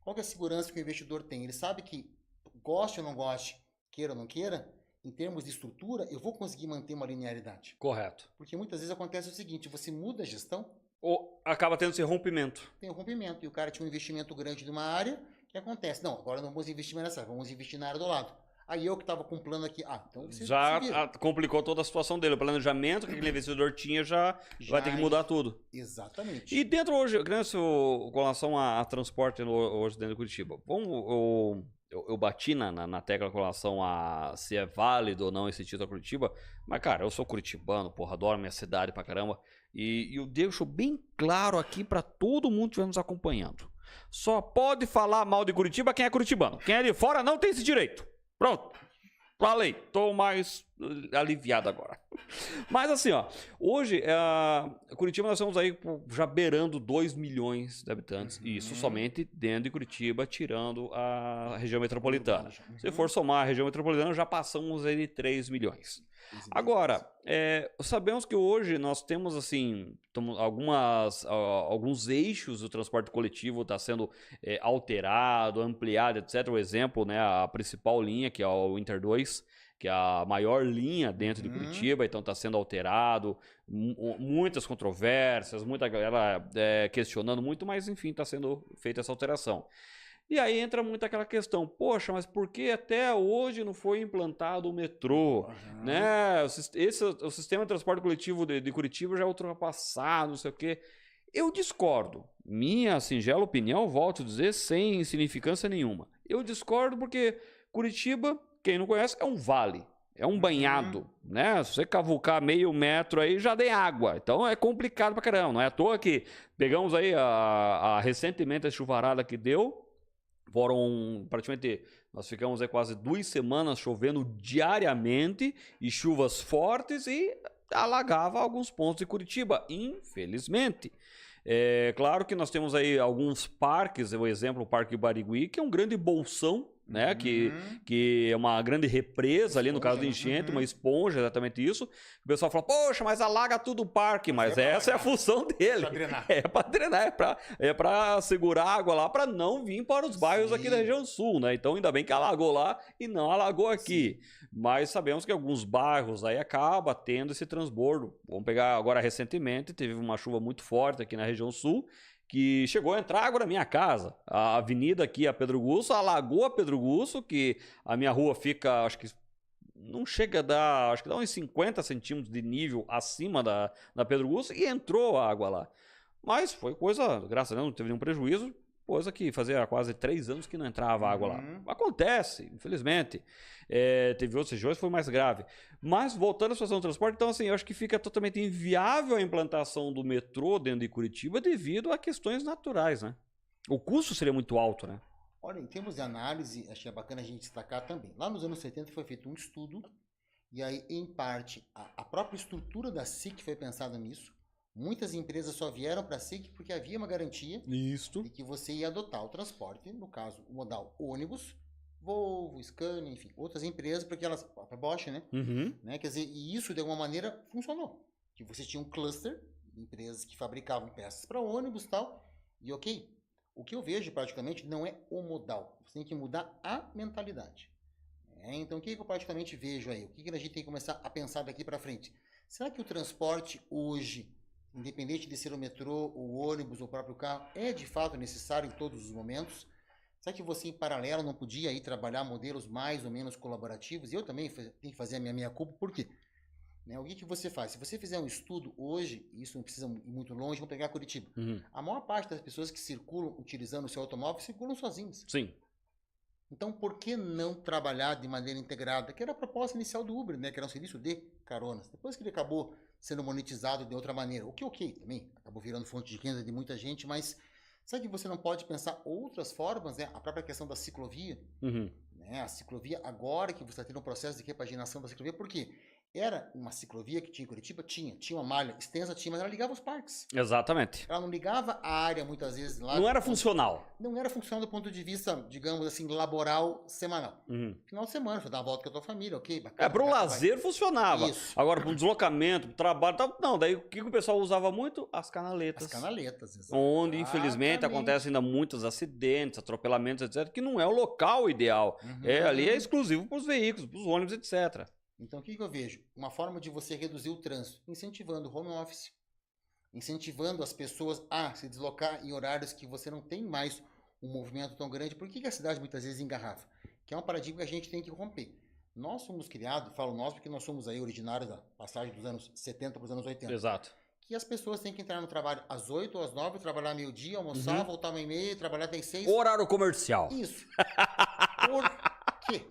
qual que é a segurança que o investidor tem? Ele sabe que, goste ou não goste, queira ou não queira, em termos de estrutura, eu vou conseguir manter uma linearidade. Correto. Porque muitas vezes acontece o seguinte, você muda a gestão, Ou acaba tendo esse rompimento. tem um rompimento, e o cara tinha um investimento grande numa área, o que acontece? Não, agora não vamos investir mais nessa área, vamos investir na área do lado. Aí eu que estava com um plano aqui, então você Já se vira. complicou toda a situação dele. O planejamento que aquele investidor tinha já vai ter que mudar tudo. Exatamente. E dentro hoje, com relação a transporte hoje dentro de Curitiba, eu bati na tecla com relação a se é válido ou não esse título a Curitiba, mas cara, eu sou curitibano, porra, adoro minha cidade pra caramba, e eu deixo bem claro aqui pra todo mundo que estiver nos acompanhando. Só pode falar mal de Curitiba quem é curitibano. Quem é de fora não tem esse direito. Pronto. Falei. Tô mais aliviado agora. Mas assim, ó. Hoje, Curitiba nós estamos aí já beirando 2 milhões de habitantes. E isso somente dentro de Curitiba, tirando a região metropolitana. Se for somar a região metropolitana, já passamos aí de 3 milhões. Agora, sabemos que hoje nós temos assim alguns eixos do transporte coletivo está sendo alterado, ampliado, etc. O exemplo, né, a principal linha, que é o Inter 2, que é a maior linha dentro de Curitiba, então está sendo alterado, muitas controvérsias, muita galera questionando muito, mas enfim, está sendo feita essa alteração. E aí entra muito aquela questão, poxa, mas por que até hoje não foi implantado o metrô? Né? O sistema de transporte coletivo de Curitiba já é ultrapassado, não sei o quê. Eu discordo. Minha singela opinião, volto a dizer, sem significância nenhuma. Eu discordo porque Curitiba, quem não conhece, é um vale. É um banhado, né? Se você cavucar meio metro aí, já tem água. Então é complicado pra caramba. Não é à toa que pegamos aí recentemente a chuvarada que deu. Foram praticamente, nós ficamos aí quase 2 semanas chovendo diariamente e chuvas fortes e alagava alguns pontos de Curitiba, infelizmente. É claro que nós temos aí alguns parques, o exemplo, o Parque Barigui, que é um grande bolsão, né? Que é uma grande represa ali, no caso de enchente, uma esponja, exatamente isso. O pessoal fala, poxa, mas alaga tudo o parque, mas essa é a função dele. É para drenar, é para segurar água lá, para não vir para os bairros aqui da região sul, né? Então ainda bem que alagou lá e não alagou aqui. Mas sabemos que alguns bairros aí acaba tendo esse transbordo. Vamos pegar agora recentemente, teve uma chuva muito forte aqui na região sul, que chegou a entrar água na minha casa. A avenida aqui, a Pedro Gusso, alagou a Pedro Gusso, que a minha rua fica, acho que não chega a dar, acho que dá uns 50 centímetros de nível acima da Pedro Gusso, e entrou a água lá. Mas foi coisa, graças a Deus, não teve nenhum prejuízo, coisa que fazia quase 3 anos que não entrava água lá. Acontece, infelizmente. Teve outras regiões que foi mais grave. Mas, voltando à situação do transporte, então, assim, eu acho que fica totalmente inviável a implantação do metrô dentro de Curitiba devido a questões naturais, né? O custo seria muito alto, né? Olha, em termos de análise, achei bacana a gente destacar também. Lá nos anos 70 foi feito um estudo, e aí, em parte, a própria estrutura da SIC foi pensada nisso. Muitas empresas só vieram para a SIC porque havia uma garantia de que você ia adotar o transporte, no caso, o modal ônibus, Volvo, Scania, enfim, outras empresas, porque elas, a Bosch, né? Né? Quer dizer, e isso de alguma maneira funcionou. Que você tinha um cluster de empresas que fabricavam peças para ônibus e tal, e ok. O que eu vejo praticamente não é o modal, você tem que mudar a mentalidade. Então, o que eu praticamente vejo aí? O que a gente tem que começar a pensar daqui para frente? Será que o transporte hoje, independente de ser o metrô, o ônibus ou o próprio carro, é de fato necessário em todos os momentos? Será que você, em paralelo, não podia aí trabalhar modelos mais ou menos colaborativos? E eu também tenho que fazer a minha culpa, por quê? O que você faz? Se você fizer um estudo hoje, isso não precisa ir muito longe, vamos pegar Curitiba. A maior parte das pessoas que circulam utilizando o seu automóvel circulam sozinhas. Sim. Então, por que não trabalhar de maneira integrada? Que era a proposta inicial do Uber, né? Que era um serviço de caronas. Depois que ele acabou sendo monetizado de outra maneira, o que ok também, acabou virando fonte de renda de muita gente, mas sabe que você não pode pensar outras formas, né? A própria questão da ciclovia, né? A ciclovia, agora que você está tendo um processo de repaginação da ciclovia, por quê? Era uma ciclovia que tinha em Curitiba? Tinha uma malha extensa, mas ela ligava os parques. Exatamente. Ela não ligava a área, muitas vezes, lá. Não era funcional. Não era funcional do ponto de vista, digamos assim, laboral, semanal. Final de semana, você dá uma volta com a tua família, ok? Bacana, para o lazer funcionava. Isso. Agora, para o deslocamento, pro trabalho, não, daí o que o pessoal usava muito? As canaletas. As canaletas, exatamente. Onde, infelizmente, acontecem ainda muitos acidentes, atropelamentos, etc., que não é o local ideal. Ali é exclusivo para os veículos, para os ônibus, etc. Então, o que eu vejo? Uma forma de você reduzir o trânsito, incentivando o home office, incentivando as pessoas a se deslocar em horários que você não tem mais um movimento tão grande. Por que a cidade muitas vezes engarrafa? Que é um paradigma que a gente tem que romper. Nós somos criados, falo nós porque nós somos aí originários da passagem dos anos 70 para os anos 80. Exato. Que as pessoas têm que entrar no trabalho às 8 ou às 9, trabalhar meio-dia, almoçar, voltar 1h30, trabalhar até às 6. Horário comercial. Isso. Por quê?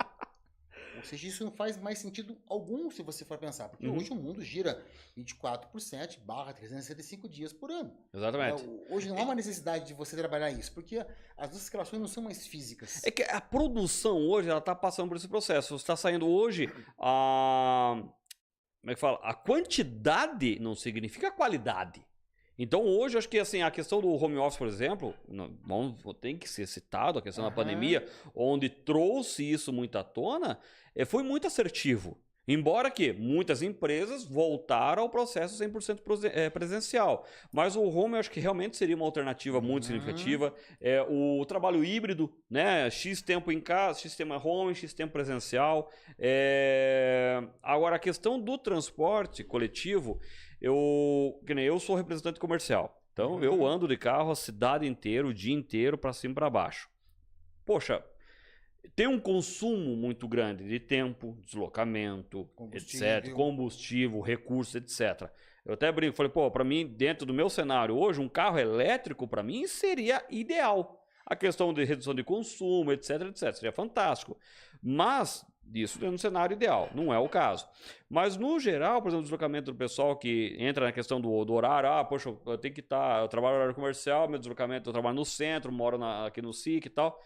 Ou seja, isso não faz mais sentido algum se você for pensar. Porque hoje o mundo gira 24 por 7, barra 365 dias por ano. Exatamente. Hoje não há uma necessidade de você trabalhar isso, porque as nossas relações não são mais físicas. É que a produção hoje, ela está passando por esse processo. Você está saindo hoje, como é que fala? A quantidade não significa a qualidade. Então hoje, eu acho que assim, a questão do home office, por exemplo, tem que ser citado, a questão da pandemia, onde trouxe isso muito à tona, foi muito assertivo. Embora que muitas empresas voltaram ao processo 100% presencial. Mas o home, eu acho que realmente seria uma alternativa muito significativa. O trabalho híbrido, né? X tempo em casa, X tempo home, X tempo presencial. Agora, a questão do transporte coletivo, eu sou representante comercial. Então, eu ando de carro a cidade inteira, o dia inteiro, para cima e para baixo. poxa, tem um consumo muito grande de tempo, deslocamento, Combustível. etc., combustível, recursos, etc. Eu até brinco, falei, pô, para mim, dentro do meu cenário hoje, um carro elétrico para mim seria ideal. A questão de redução de consumo, etc, etc, seria fantástico. Mas isso é um cenário ideal, não é o caso. Mas no geral, por exemplo, o deslocamento do pessoal que entra na questão do horário, poxa, eu tenho que estar, eu trabalho no horário comercial, meu deslocamento, eu trabalho no centro, moro aqui no SIC e tal.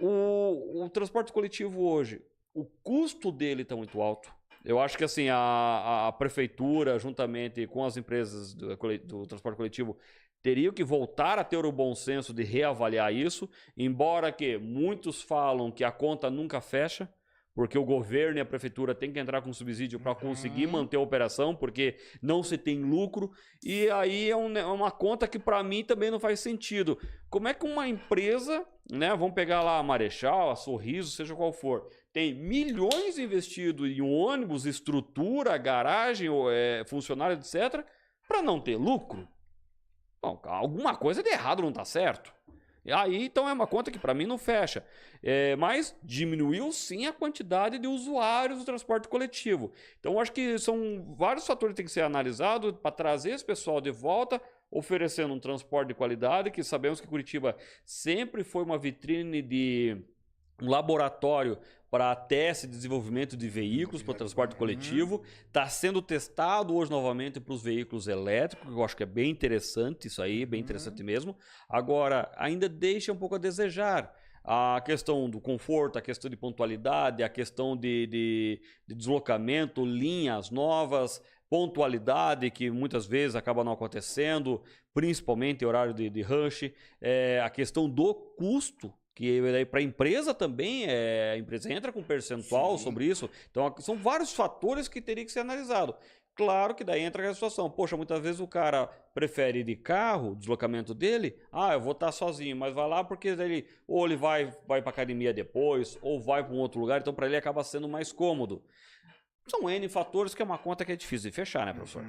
O transporte coletivo hoje, o custo dele está muito alto. Eu acho que assim, a prefeitura, juntamente com as empresas do transporte coletivo, teriam que voltar a ter o bom senso de reavaliar isso, embora que muitos falam que a conta nunca fecha, porque o governo e a prefeitura têm que entrar com subsídio para conseguir manter a operação, porque não se tem lucro, e aí é uma conta que para mim também não faz sentido. Como é que uma empresa, né, vamos pegar lá a Marechal, a Sorriso, seja qual for, tem milhões investido em ônibus, estrutura, garagem, funcionário, etc., para não ter lucro? Bom, alguma coisa de errado não está certo. E aí, então, é uma conta que para mim não fecha. Mas diminuiu sim a quantidade de usuários do transporte coletivo. Então, eu acho que são vários fatores que têm que ser analisados para trazer esse pessoal de volta, oferecendo um transporte de qualidade, que sabemos que Curitiba sempre foi uma vitrine de um laboratório para teste e desenvolvimento de veículos para o transporte coletivo. Está sendo testado hoje novamente para os veículos elétricos, que eu acho que é bem interessante isso aí, bem interessante mesmo. Agora, ainda deixa um pouco a desejar. A questão do conforto, a questão de pontualidade, a questão de deslocamento, linhas novas, pontualidade, que muitas vezes acaba não acontecendo, principalmente em horário de rush, a questão do custo, que para a empresa também, a empresa entra com percentual sobre isso. Então, são vários fatores que teriam que ser analisados. Claro que daí entra a situação. Poxa, muitas vezes o cara prefere ir de carro, o deslocamento dele, eu vou estar sozinho, mas vai lá porque ele ou ele vai para academia depois, ou vai para um outro lugar, então para ele acaba sendo mais cômodo. São N fatores que é uma conta que é difícil de fechar, né, professor?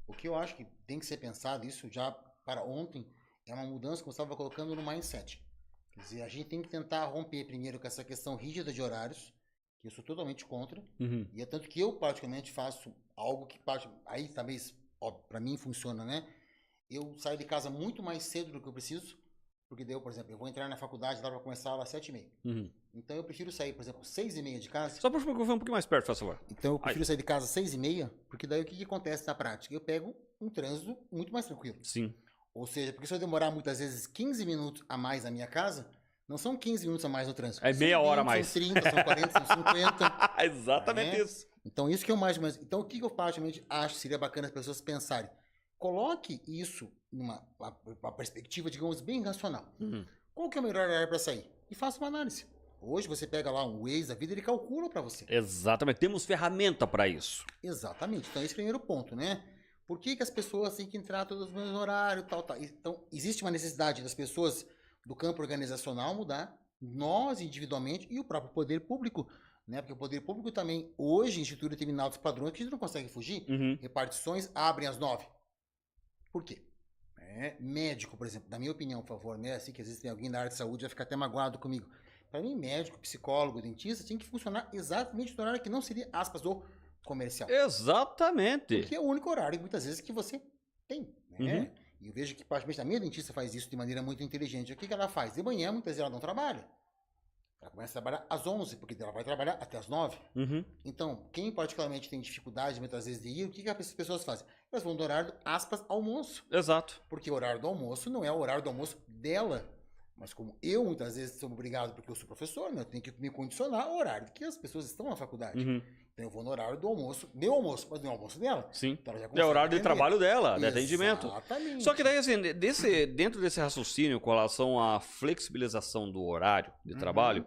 O que eu acho que tem que ser pensado, isso já para ontem, é uma mudança que você estava colocando no mindset. Quer dizer, a gente tem que tentar romper primeiro com essa questão rígida de horários, que eu sou totalmente contra, e é tanto que eu praticamente faço algo que aí talvez, para mim funciona, né? Eu saio de casa muito mais cedo do que eu preciso, porque daí, por exemplo, eu vou entrar na faculdade lá para começar a aula às 7h30. Então eu prefiro sair, por exemplo, 6h30 de casa. Só para um pouquinho mais perto, por favor. Então eu prefiro sair de casa às 6h30, porque daí o que acontece na prática? Eu pego um trânsito muito mais tranquilo. Sim. Ou seja, porque se eu demorar muitas vezes 15 minutos a mais na minha casa, não são 15 minutos a mais no trânsito. É meia hora a mais. São 30, são 40, são 50. Exatamente isso. Então isso que eu mais ou menos... Então o que eu praticamente acho que seria bacana as pessoas pensarem? Coloque isso numa perspectiva, digamos, bem racional. Qual que é o melhor horário para sair? E faça uma análise. Hoje você pega lá um Waze da vida, ele calcula para você. Exatamente. Temos ferramenta para isso. Exatamente. Então esse é o primeiro ponto, né? Por que as pessoas têm que entrar todos os mesmos horários, tal. Então existe uma necessidade das pessoas do campo organizacional mudar, nós individualmente e o próprio poder público, né? Porque o poder público também hoje institui determinados padrões que a gente não consegue fugir. Repartições abrem às 9. Por quê? Médico, por exemplo, na minha opinião, por favor, né? Assim que às vezes tem alguém da área de saúde vai ficar até magoado comigo. Para mim, médico, psicólogo, dentista, tem que funcionar exatamente no horário que não seria, aspas, do comercial. Exatamente. Porque é o único horário, muitas vezes, que você tem, né? E eu vejo que, praticamente, a minha dentista faz isso de maneira muito inteligente. O que ela faz? De manhã, muitas vezes, ela não trabalha. Ela começa a trabalhar às 11, porque ela vai trabalhar até às 9. Então, quem particularmente tem dificuldade, muitas vezes, de ir, o que as pessoas fazem? Elas vão do horário, aspas, almoço. Exato. Porque o horário do almoço não é o horário do almoço dela. Mas como eu, muitas vezes, sou obrigado, porque eu sou professor, né? Eu tenho que me condicionar ao horário que as pessoas estão na faculdade. Então eu vou no horário do almoço, meu almoço, mas não é o almoço dela. Sim. Então ela já É o consegue horário de entender. trabalho dela, de atendimento. Exatamente. Só que daí, assim, dentro desse raciocínio com relação à flexibilização do horário de trabalho,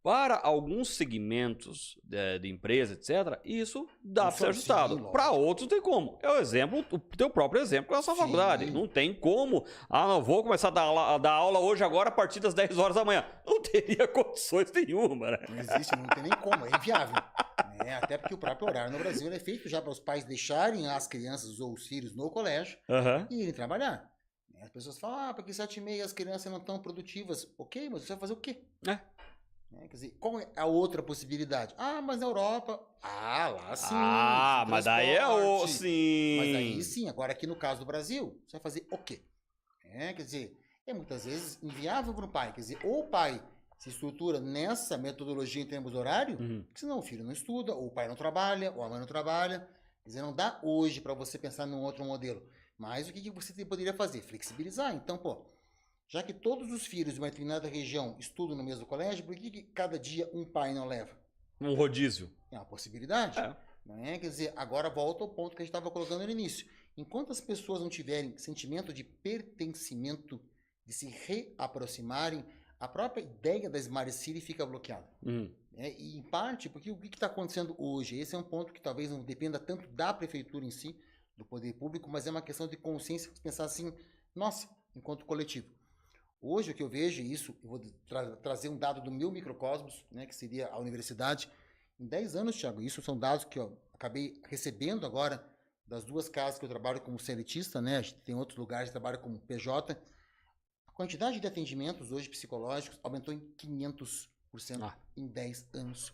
para alguns segmentos de empresa, etc., isso dá para ser ajustado. Para outros, não tem como. É o exemplo, o teu próprio exemplo com a sua faculdade. Não tem como. Não vou começar a dar aula hoje, agora, a partir das 10 horas da manhã. Não teria condições nenhuma, né? Não existe, não tem nem como, é inviável. Até porque o próprio horário no Brasil é feito já para os pais deixarem as crianças ou os filhos no colégio e irem trabalhar. As pessoas falam, porque 7h30 as crianças não estão produtivas. Ok, mas você vai fazer o quê? Quer dizer, qual é a outra possibilidade? Mas na Europa... lá sim. Mas daí é o... Sim. Mas aí sim, agora aqui no caso do Brasil, você vai fazer o quê? Quer dizer, é muitas vezes inviável para o pai. Quer dizer, ou o pai se estrutura nessa metodologia em termos de horário, porque senão o filho não estuda, ou o pai não trabalha, ou a mãe não trabalha. Quer dizer, não dá hoje para você pensar num outro modelo. Mas o que você poderia fazer? Flexibilizar. Então, já que todos os filhos de uma determinada região estudam no mesmo colégio, por que cada dia um pai não leva? Um rodízio. É uma possibilidade. Quer dizer, agora volta ao ponto que a gente estava colocando no início. Enquanto as pessoas não tiverem sentimento de pertencimento, de se reaproximarem, a própria ideia da Smart City fica bloqueada. E em parte, porque o que está acontecendo hoje? Esse é um ponto que talvez não dependa tanto da prefeitura em si, do poder público, mas é uma questão de consciência, pensar assim, nossa, enquanto coletivo. Hoje o que eu vejo, isso, eu vou trazer um dado do meu microcosmos, que seria a universidade. Em 10 anos, Thiago, isso são dados que eu acabei recebendo agora das 2 casas que eu trabalho como seletista, a gente tem outros lugares que trabalham como PJ. A quantidade de atendimentos hoje psicológicos aumentou em 500% em 10 anos.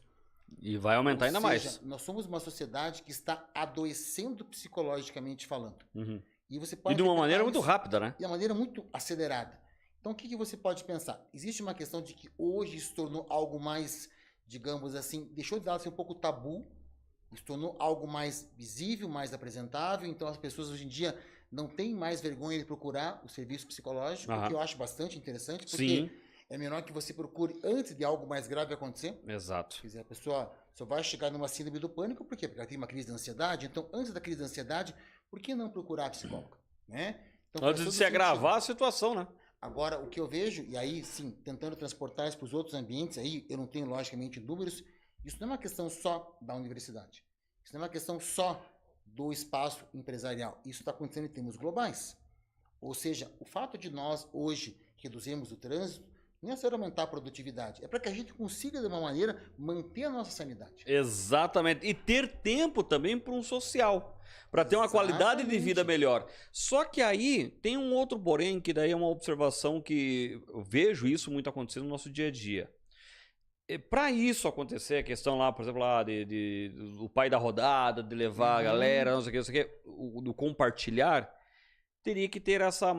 E vai aumentar ainda mais. Nós somos uma sociedade que está adoecendo psicologicamente falando. E você E pode de uma maneira muito rápida, né? De uma maneira muito acelerada. Então, o que você pode pensar? Existe uma questão de que hoje se tornou algo mais, digamos assim, deixou de ser um pouco tabu, se tornou algo mais visível, mais apresentável. Então, as pessoas hoje em dia não têm mais vergonha de procurar o serviço psicológico, o que eu acho bastante interessante, porque é melhor que você procure antes de algo mais grave acontecer. Exato. Quer dizer, a pessoa só vai chegar numa síndrome do pânico, por quê? Porque ela tem uma crise de ansiedade. Então, antes da crise de ansiedade, por que não procurar a psicóloga? Então, antes de se agravar a situação, né? Agora, o que eu vejo, e aí sim, tentando transportar isso para os outros ambientes, aí eu não tenho logicamente números, isso não é uma questão só da universidade, isso não é uma questão só do espaço empresarial, isso está acontecendo em termos globais. Ou seja, o fato de nós hoje reduzirmos o trânsito não é só aumentar a produtividade, é para que a gente consiga, de uma maneira, manter a nossa sanidade. Exatamente, e ter tempo também para um social. Para ter uma qualidade de vida melhor. Só que aí tem um outro porém, que daí é uma observação que eu vejo isso muito acontecendo no nosso dia a dia. Para isso acontecer, a questão lá, por exemplo, lá do pai da rodada, de levar a galera, não sei o que, do compartilhar, teria que ter essa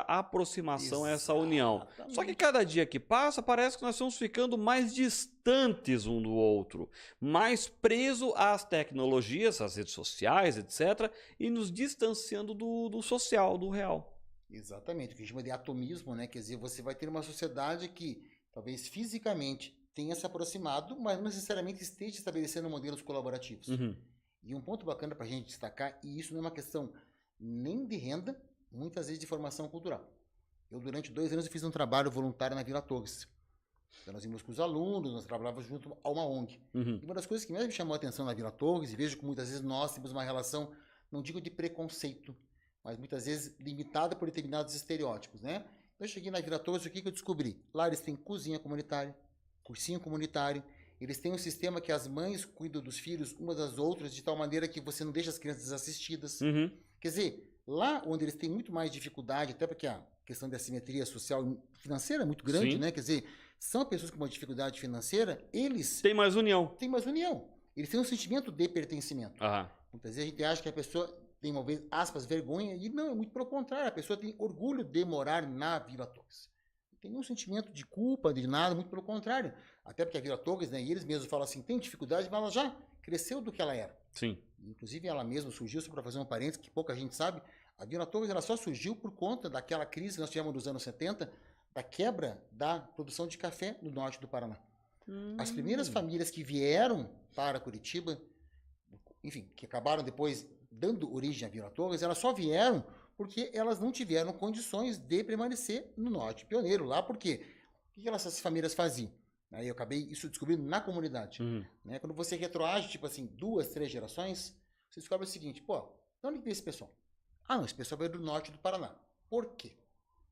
aproximação, essa união. Só que cada dia que passa, parece que nós estamos ficando mais distantes um do outro, mais preso às tecnologias, às redes sociais, etc., e nos distanciando do social, do real. Exatamente, o que a gente chama de atomismo, Quer dizer, você vai ter uma sociedade que talvez fisicamente tenha se aproximado, mas não necessariamente esteja estabelecendo modelos colaborativos. E um ponto bacana para a gente destacar, e isso não é uma questão nem de renda, muitas vezes de formação cultural. Eu, durante 2 anos, fiz um trabalho voluntário na Vila Torres. Então, nós íamos com os alunos, nós trabalhávamos junto a uma ONG. E uma das coisas que mais me chamou a atenção na Vila Torres, e vejo que muitas vezes nós temos uma relação, não digo de preconceito, mas muitas vezes limitada por determinados estereótipos, Então, eu cheguei na Vila Torres, o que eu descobri? Lá eles têm cozinha comunitária, cursinho comunitário, eles têm um sistema que as mães cuidam dos filhos umas das outras, de tal maneira que você não deixa as crianças desassistidas. Quer dizer, lá onde eles têm muito mais dificuldade, até porque a questão da assimetria social e financeira é muito grande, Quer dizer, são pessoas com uma dificuldade financeira, eles... Tem mais união. Eles têm um sentimento de pertencimento. Muitas vezes a gente acha que a pessoa tem, uma vez, aspas, vergonha, e não, é muito pelo contrário, a pessoa tem orgulho de morar na Vila Torres. Não tem nenhum sentimento de culpa, de nada, muito pelo contrário. Até porque a Vila Torres, e eles mesmos falam assim, tem dificuldade, mas ela já cresceu do que ela era. Sim. Inclusive, ela mesma surgiu, só para fazer um parênteses, que pouca gente sabe, a Vila Torres ela só surgiu por conta daquela crise que nós tivemos nos anos 70, da quebra da produção de café no norte do Paraná. As primeiras famílias que vieram para Curitiba, enfim, que acabaram depois dando origem à Vila Torres, elas só vieram porque elas não tiveram condições de permanecer no norte pioneiro lá, porque o que essas famílias faziam? Aí eu acabei isso descobrindo na comunidade. Quando você retroage, tipo assim, 2, 3 gerações, você descobre o seguinte, de onde veio esse pessoal? Não, esse pessoal veio do norte do Paraná. Por quê?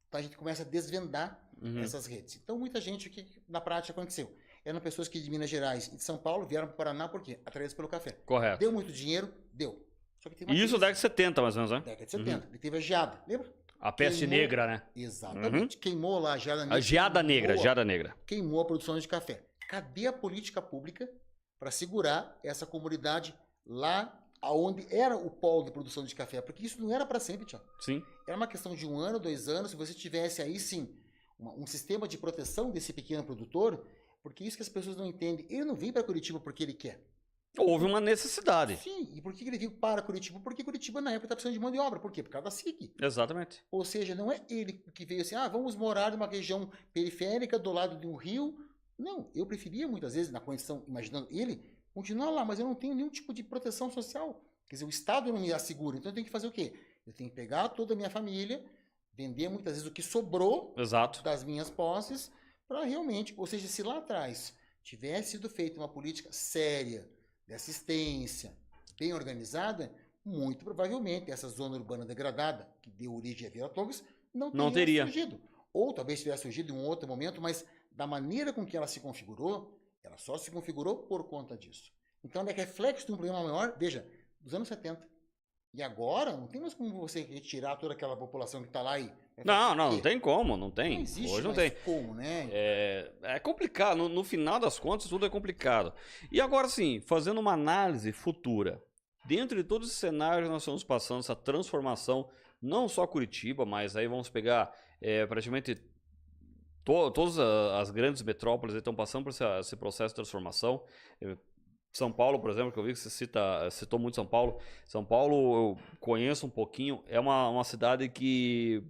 Então a gente começa a desvendar essas redes. Então muita gente, o que na prática aconteceu? Eram pessoas que de Minas Gerais e de São Paulo vieram para o Paraná, por quê? Atraídas pelo café. Correto. Deu muito dinheiro? Deu. Só que tem uma E isso crise. década de 70, mais ou menos, né? Década de 70. Ele teve a geada, lembra? A peste Queimou- negra, né? Exatamente. Queimou lá a geada negra. A geada negra, queimou- geada negra. Queimou a produção de café. Cadê a política pública para segurar essa comunidade lá aonde era o polo de produção de café? Porque isso não era para sempre, Tiago. Sim. Era uma questão de 1 ano, 2 anos, se você tivesse aí sim um sistema de proteção desse pequeno produtor, porque isso que as pessoas não entendem. Ele não vem para Curitiba porque ele quer. Houve uma necessidade. Sim, e por que ele veio para Curitiba? Porque Curitiba na época está precisando de mão de obra. Por quê? Por causa da SIC. Exatamente. Ou seja, não é ele que veio assim, vamos morar numa região periférica do lado de um rio. Não, eu preferia muitas vezes, na condição, imaginando ele, continuar lá, mas eu não tenho nenhum tipo de proteção social. Quer dizer, o Estado não me assegura. Então eu tenho que fazer o quê? Eu tenho que pegar toda a minha família, vender muitas vezes o que sobrou Exato. das minhas posses, para realmente, ou seja, se lá atrás tivesse sido feita uma política séria, de assistência, bem organizada, muito provavelmente essa zona urbana degradada, que deu origem a Vila Torres, não teria surgido. Ou talvez tivesse surgido em um outro momento, mas da maneira com que ela se configurou, ela só se configurou por conta disso. Então, é reflexo de um problema maior, veja, dos anos 70. E agora, não tem mais como você retirar toda aquela população que está lá e... Não tem como, não tem. Não existe Hoje não mais tem. como, né? É complicado, no final das contas tudo é complicado. E agora sim, fazendo uma análise futura, dentro de todos esses cenários nós estamos passando essa transformação, não só Curitiba, mas aí vamos pegar praticamente todas as grandes metrópoles estão passando por esse processo de transformação. São Paulo, por exemplo, que eu vi que você citou muito São Paulo. São Paulo eu conheço um pouquinho, é uma cidade que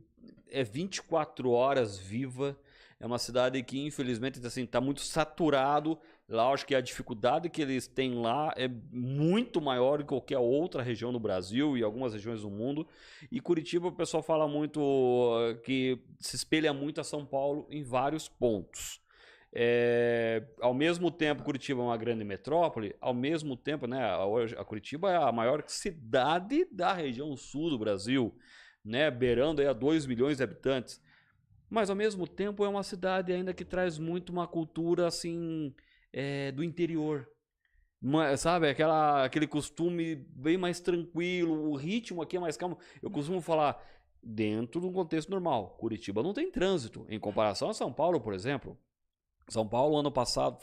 é 24 horas viva, é uma cidade que infelizmente assim, está muito saturado. Lá acho que a dificuldade que eles têm lá é muito maior que qualquer outra região do Brasil e algumas regiões do mundo. E Curitiba o pessoal fala muito que se espelha muito a São Paulo em vários pontos. Ao mesmo tempo, Curitiba é uma grande metrópole, ao mesmo tempo, né, hoje a Curitiba é a maior cidade da região sul do Brasil, né, beirando aí a 2 milhões de habitantes. Mas ao mesmo tempo é uma cidade ainda que traz muito uma cultura assim do interior. Sabe, aquele costume bem mais tranquilo, o ritmo aqui é mais calmo. Eu costumo falar, dentro de um contexto normal, Curitiba não tem trânsito, em comparação a São Paulo, por exemplo. São Paulo, ano passado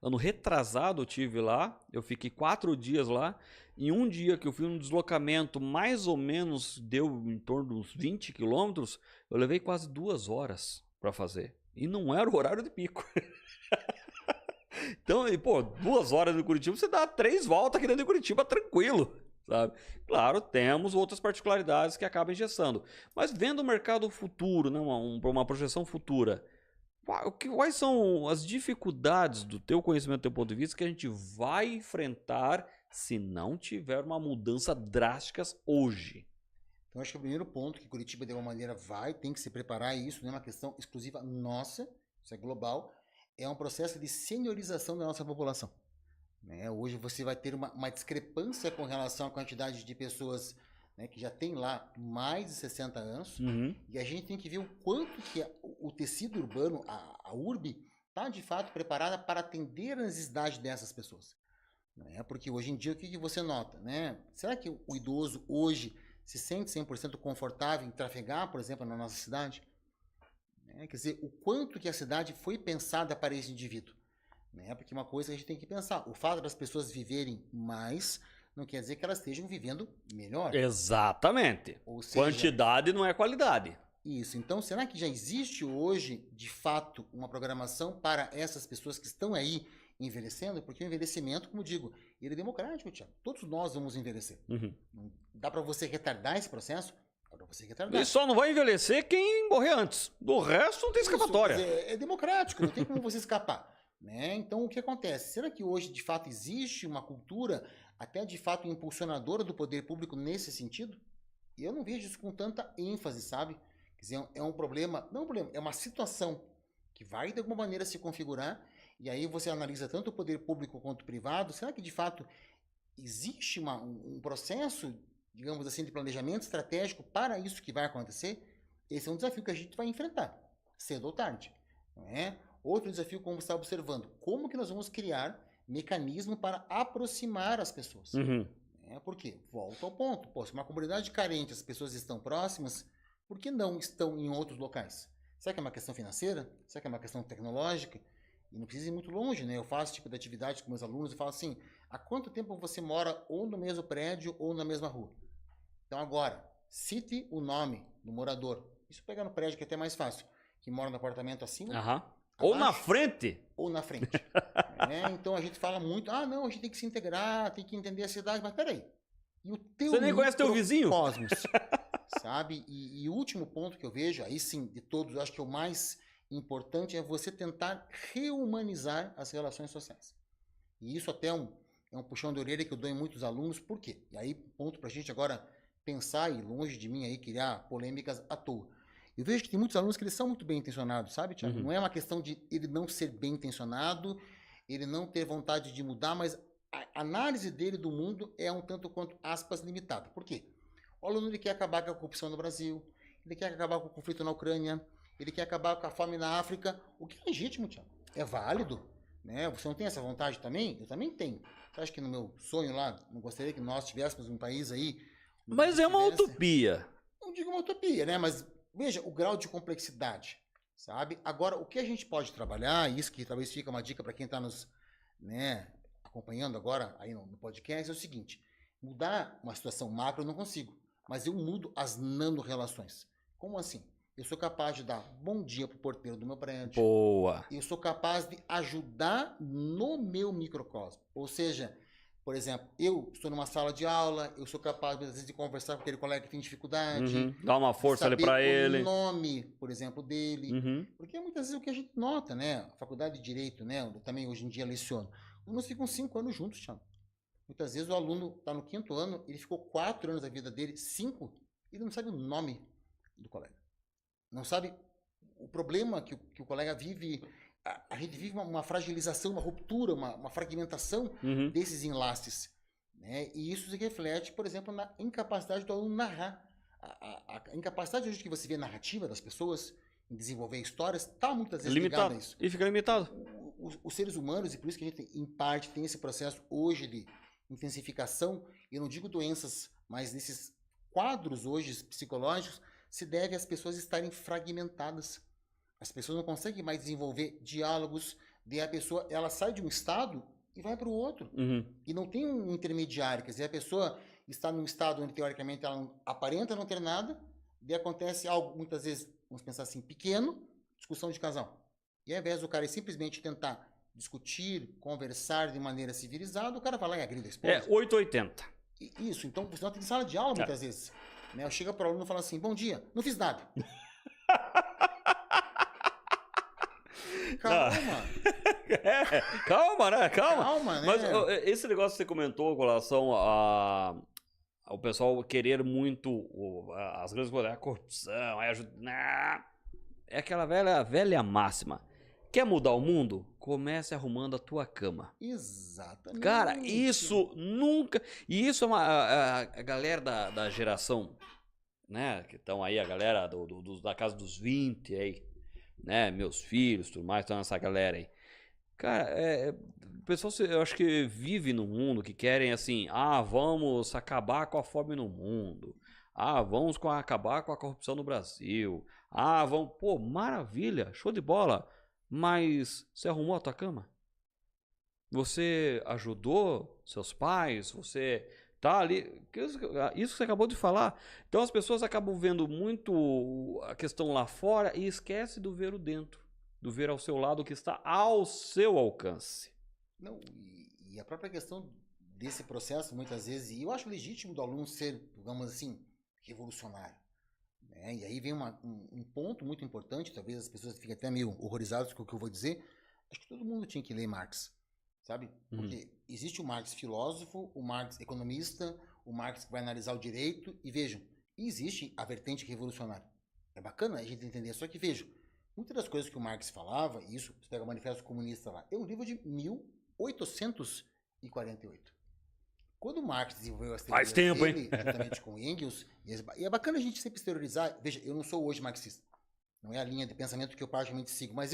ano retrasado eu tive lá, eu fiquei 4 dias lá, em um dia que eu fiz um deslocamento mais ou menos, deu em torno de uns 20 quilômetros, eu levei quase 2 horas para fazer, e não era o horário de pico. Então, 2 horas de Curitiba, você dá 3 voltas aqui dentro de Curitiba tranquilo, sabe? Claro, temos outras particularidades que acabam engessando, mas vendo o mercado futuro, né, uma projeção futura, quais são as dificuldades do teu conhecimento, do teu ponto de vista, que a gente vai enfrentar se não tiver uma mudança drástica hoje? Então, acho que o primeiro ponto que Curitiba, de alguma maneira, tem que se preparar, e isso não é uma questão exclusiva nossa, isso é global, é um processo de seniorização da nossa população. Né? Hoje você vai ter uma discrepância com relação à quantidade de pessoas, né, que já tem lá mais de 60 anos, e a gente tem que ver o quanto que o tecido urbano, a URB, está de fato preparada para atender a necessidade dessas pessoas. Né? Porque hoje em dia, o que você nota? Né? Será que o idoso hoje se sente 100% confortável em trafegar, por exemplo, na nossa cidade? Quer dizer, o quanto que a cidade foi pensada para esse indivíduo. Né? Porque uma coisa que a gente tem que pensar, o fato das pessoas viverem mais não quer dizer que elas estejam vivendo melhor. Exatamente. Ou seja, quantidade não é qualidade. Isso. Então, será que já existe hoje, de fato, uma programação para essas pessoas que estão aí envelhecendo? Porque o envelhecimento, como digo, ele é democrático, Thiago. Todos nós vamos envelhecer. Não dá para você retardar esse processo? Dá para você retardar. E só não vai envelhecer quem morrer antes. Do resto não tem escapatória. É democrático, não tem como você escapar. Né? Então, o que acontece? Será que hoje, de fato, existe uma cultura até, de fato, impulsionadora do poder público nesse sentido? E eu não vejo isso com tanta ênfase, sabe? Quer dizer, é um problema, não é um problema, é uma situação que vai, de alguma maneira, se configurar, e aí você analisa tanto o poder público quanto o privado. Será que, de fato, existe um processo, digamos assim, de planejamento estratégico para isso que vai acontecer? Esse é um desafio que a gente vai enfrentar, cedo ou tarde. Não é? Outro desafio, como você está observando, como que nós vamos criar mecanismo para aproximar as pessoas? Por quê? Volto ao ponto. Se uma comunidade carente, as pessoas estão próximas, por que não estão em outros locais? Será que é uma questão financeira? Será que é uma questão tecnológica? E não precisa ir muito longe, né? Eu faço tipo de atividade com meus alunos e falo assim, há quanto tempo você mora ou no mesmo prédio ou na mesma rua? Então agora, cite o nome do morador. Isso pega no prédio que é até mais fácil. Que mora no apartamento acima, Aham. Ou na abaixo, frente. ou na frente. Então a gente fala muito, não, a gente tem que se integrar, tem que entender a cidade, mas peraí. E o teu Você nem conhece teu vizinho? microcosmos, sabe? E o último ponto que eu vejo, aí sim, de todos, eu acho que é o mais importante é você tentar rehumanizar as relações sociais. E isso até é um puxão de orelha que eu dou em muitos alunos, por quê? E aí, ponto pra gente agora pensar e longe de mim aí criar polêmicas à toa. Eu vejo que tem muitos alunos que eles são muito bem intencionados, sabe, Thiago? Uhum. Não é uma questão de ele não ser bem intencionado, ele não ter vontade de mudar, mas a análise dele do mundo é um tanto quanto, aspas, limitada. Por quê? O aluno ele quer acabar com a corrupção no Brasil, ele quer acabar com o conflito na Ucrânia, ele quer acabar com a fome na África, o que é legítimo, Thiago. É válido, né? Você não tem essa vontade também? Eu também tenho. Você acha que no meu sonho lá, não gostaria que nós tivéssemos um país aí... Mas é uma utopia. Não digo uma utopia, né? Mas veja o grau de complexidade, sabe? Agora, o que a gente pode trabalhar, isso que talvez fica uma dica para quem está nos acompanhando agora aí no podcast, é o seguinte, mudar uma situação macro eu não consigo, mas eu mudo as nano-relações. Como assim? Eu sou capaz de dar bom dia pro porteiro do meu prédio. Boa. Eu sou capaz de ajudar no meu microcosmo. Ou seja, por exemplo, eu estou numa sala de aula, eu sou capaz, às vezes, de conversar com aquele colega que tem dificuldade. Uhum. Dá uma força ali para ele. O nome, por exemplo, dele. Uhum. Porque muitas vezes o que a gente nota, né? A faculdade de Direito, né? Eu também hoje em dia leciono. Os alunos ficam 5 anos juntos, Thiago. Muitas vezes o aluno está no 5º ano, ele ficou 4 anos da vida dele, 5, ele não sabe o nome do colega. Não sabe o problema que o colega vive. A gente vive uma fragilização, uma ruptura, uma fragmentação desses enlaces. Né? E isso se reflete, por exemplo, na incapacidade do aluno narrar. A incapacidade hoje que você vê narrativa das pessoas, em desenvolver histórias, está muitas vezes ligada a isso. E fica limitado. Os seres humanos, e por isso que a gente, em parte, tem esse processo hoje de intensificação, eu não digo doenças, mas nesses quadros hoje psicológicos, se deve às pessoas estarem fragmentadas. As pessoas não conseguem mais desenvolver diálogos, daí a pessoa ela sai de um estado e vai para o outro. E não tem um intermediário, quer dizer, a pessoa está num estado onde teoricamente ela não, aparenta não ter nada, daí acontece algo, muitas vezes, vamos pensar assim, pequeno, discussão de casal. E ao invés do cara simplesmente tentar discutir, conversar de maneira civilizada, o cara vai lá e agride a esposa. É 880. Isso, então você não tem sala de aula muitas vezes. Né? Eu chego para o aluno e falo assim, bom dia, não fiz nada. Calma. Calma, né? Calma, né? Mas esse negócio que você comentou com relação ao pessoal querer muito as grandes coisas, a corrupção, é aquela velha máxima. Quer mudar o mundo? Comece arrumando a tua cama. Exatamente. Cara, isso nunca... E isso é a galera da geração, né? Que estão aí, a galera da casa dos 20 aí, né? Meus filhos, tudo mais, estão nessa galera aí. Cara, o pessoal, eu acho que vive num mundo que querem assim, vamos acabar com a fome no mundo. Vamos acabar com a corrupção no Brasil. Vamos... Pô, maravilha, show de bola. Mas você arrumou a tua cama? Você ajudou seus pais? Você tá ali... Isso que você acabou de falar. Então as pessoas acabam vendo muito a questão lá fora e esquece do ver o dentro. Do ver ao seu lado o que está ao seu alcance. Não, e a própria questão desse processo, muitas vezes, e eu acho legítimo do aluno ser, digamos assim, revolucionário. Né? E aí vem um ponto muito importante, talvez as pessoas fiquem até meio horrorizadas com o que eu vou dizer. Acho que todo mundo tinha que ler Marx, sabe? Porque existe o Marx filósofo, o Marx economista, o Marx que vai analisar o direito, e vejam, existe a vertente revolucionária. É bacana a gente entender, só que vejam, muitas das coisas que o Marx falava, e isso, você pega o Manifesto Comunista lá, é um livro de 1848. Quando o Marx desenvolveu as teorias dele, juntamente com Engels, e é bacana a gente sempre exteriorizar, veja, eu não sou hoje marxista, não é a linha de pensamento que eu praticamente sigo, mas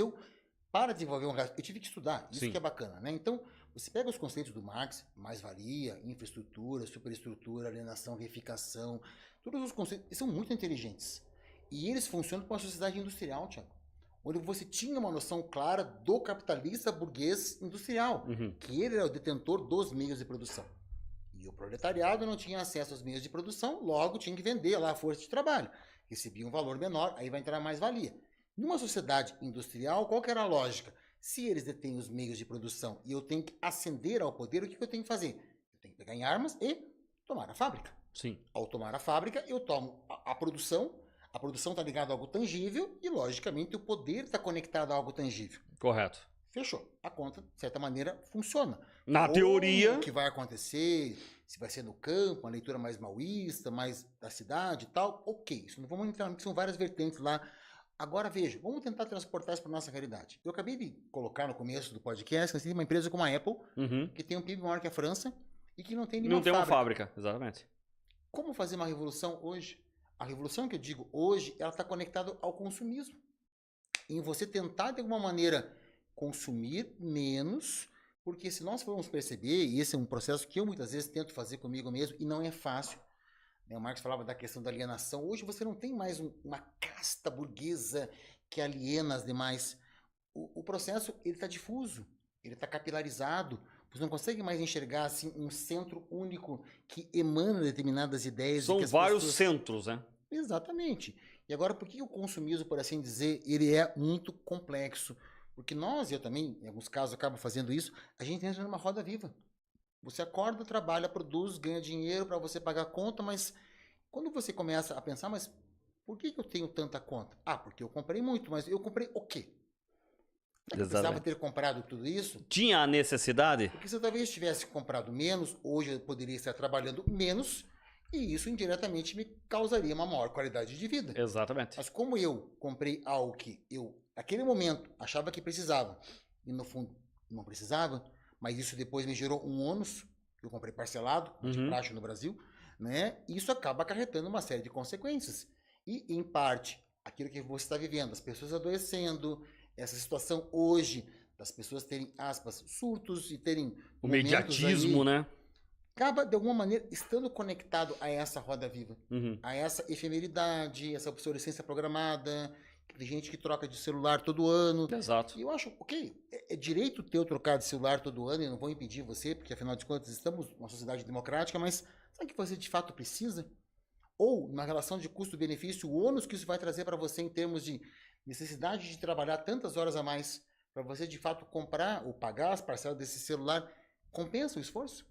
para desenvolver eu tive que estudar, isso que é bacana, né? Então, você pega os conceitos do Marx, mais-valia, infraestrutura, superestrutura, alienação, reificação, todos os conceitos, eles são muito inteligentes. E eles funcionam como uma sociedade industrial, Tiago. Onde você tinha uma noção clara do capitalista burguês industrial, que ele era o detentor dos meios de produção. E o proletariado não tinha acesso aos meios de produção, logo tinha que vender lá a força de trabalho. Recebia um valor menor, aí vai entrar mais valia. Numa sociedade industrial, qual que era a lógica? Se eles detêm os meios de produção e eu tenho que ascender ao poder, o que eu tenho que fazer? Eu tenho que pegar em armas e tomar a fábrica. Sim. Ao tomar a fábrica, eu tomo a produção. A produção está ligada a algo tangível e, logicamente, o poder está conectado a algo tangível. Correto. Fechou. A conta, de certa maneira, funciona. Na teoria... O que vai acontecer, se vai ser no campo, uma leitura mais maoísta, mais da cidade e tal, ok. Isso não vamos entrar, são várias vertentes lá. Agora, veja, vamos tentar transportar isso para a nossa realidade. Eu acabei de colocar no começo do podcast que tem uma empresa como a Apple, que tem um PIB maior que a França e que não tem nenhuma fábrica. Não tem uma fábrica, exatamente. Como fazer uma revolução hoje? A revolução que eu digo hoje, ela está conectada ao consumismo. Em você tentar, de alguma maneira, consumir menos, porque se nós formos perceber, e esse é um processo que eu muitas vezes tento fazer comigo mesmo, e não é fácil. O Marx falava da questão da alienação. Hoje você não tem mais uma casta burguesa que aliena as demais. O processo ele está difuso, ele está capilarizado. Você não consegue mais enxergar assim, um centro único que emana determinadas ideias. São vários centros, né? Exatamente. E agora, por que o consumismo, por assim dizer, ele é muito complexo? Porque nós, eu também, em alguns casos, acabo fazendo isso, a gente entra numa roda viva. Você acorda, trabalha, produz, ganha dinheiro para você pagar a conta, mas quando você começa a pensar, mas por que eu tenho tanta conta? Ah, porque eu comprei muito, mas eu comprei o quê? Eu precisava ter comprado tudo isso? Tinha a necessidade? Porque se eu talvez tivesse comprado menos, hoje eu poderia estar trabalhando menos, e isso indiretamente me causaria uma maior qualidade de vida. Exatamente. Mas como eu comprei algo que eu, naquele momento, achava que precisava, e no fundo não precisava, mas isso depois me gerou um ônus, eu comprei parcelado, de praxe no Brasil, né? E isso acaba acarretando uma série de consequências. E, em parte, aquilo que você está vivendo, as pessoas adoecendo, essa situação hoje das pessoas terem, aspas, surtos e terem o mediatismo, aí, né? Acaba, de alguma maneira, estando conectado a essa roda viva, a essa efemeridade, essa obsolescência programada. Tem gente que troca de celular todo ano. Exato. E eu acho, ok, é direito teu trocar de celular todo ano, e não vou impedir você, porque afinal de contas estamos numa sociedade democrática, mas sabe o que você de fato precisa? Ou, na relação de custo-benefício, o ônus que isso vai trazer para você em termos de necessidade de trabalhar tantas horas a mais, para você de fato comprar ou pagar as parcelas desse celular, compensa o esforço?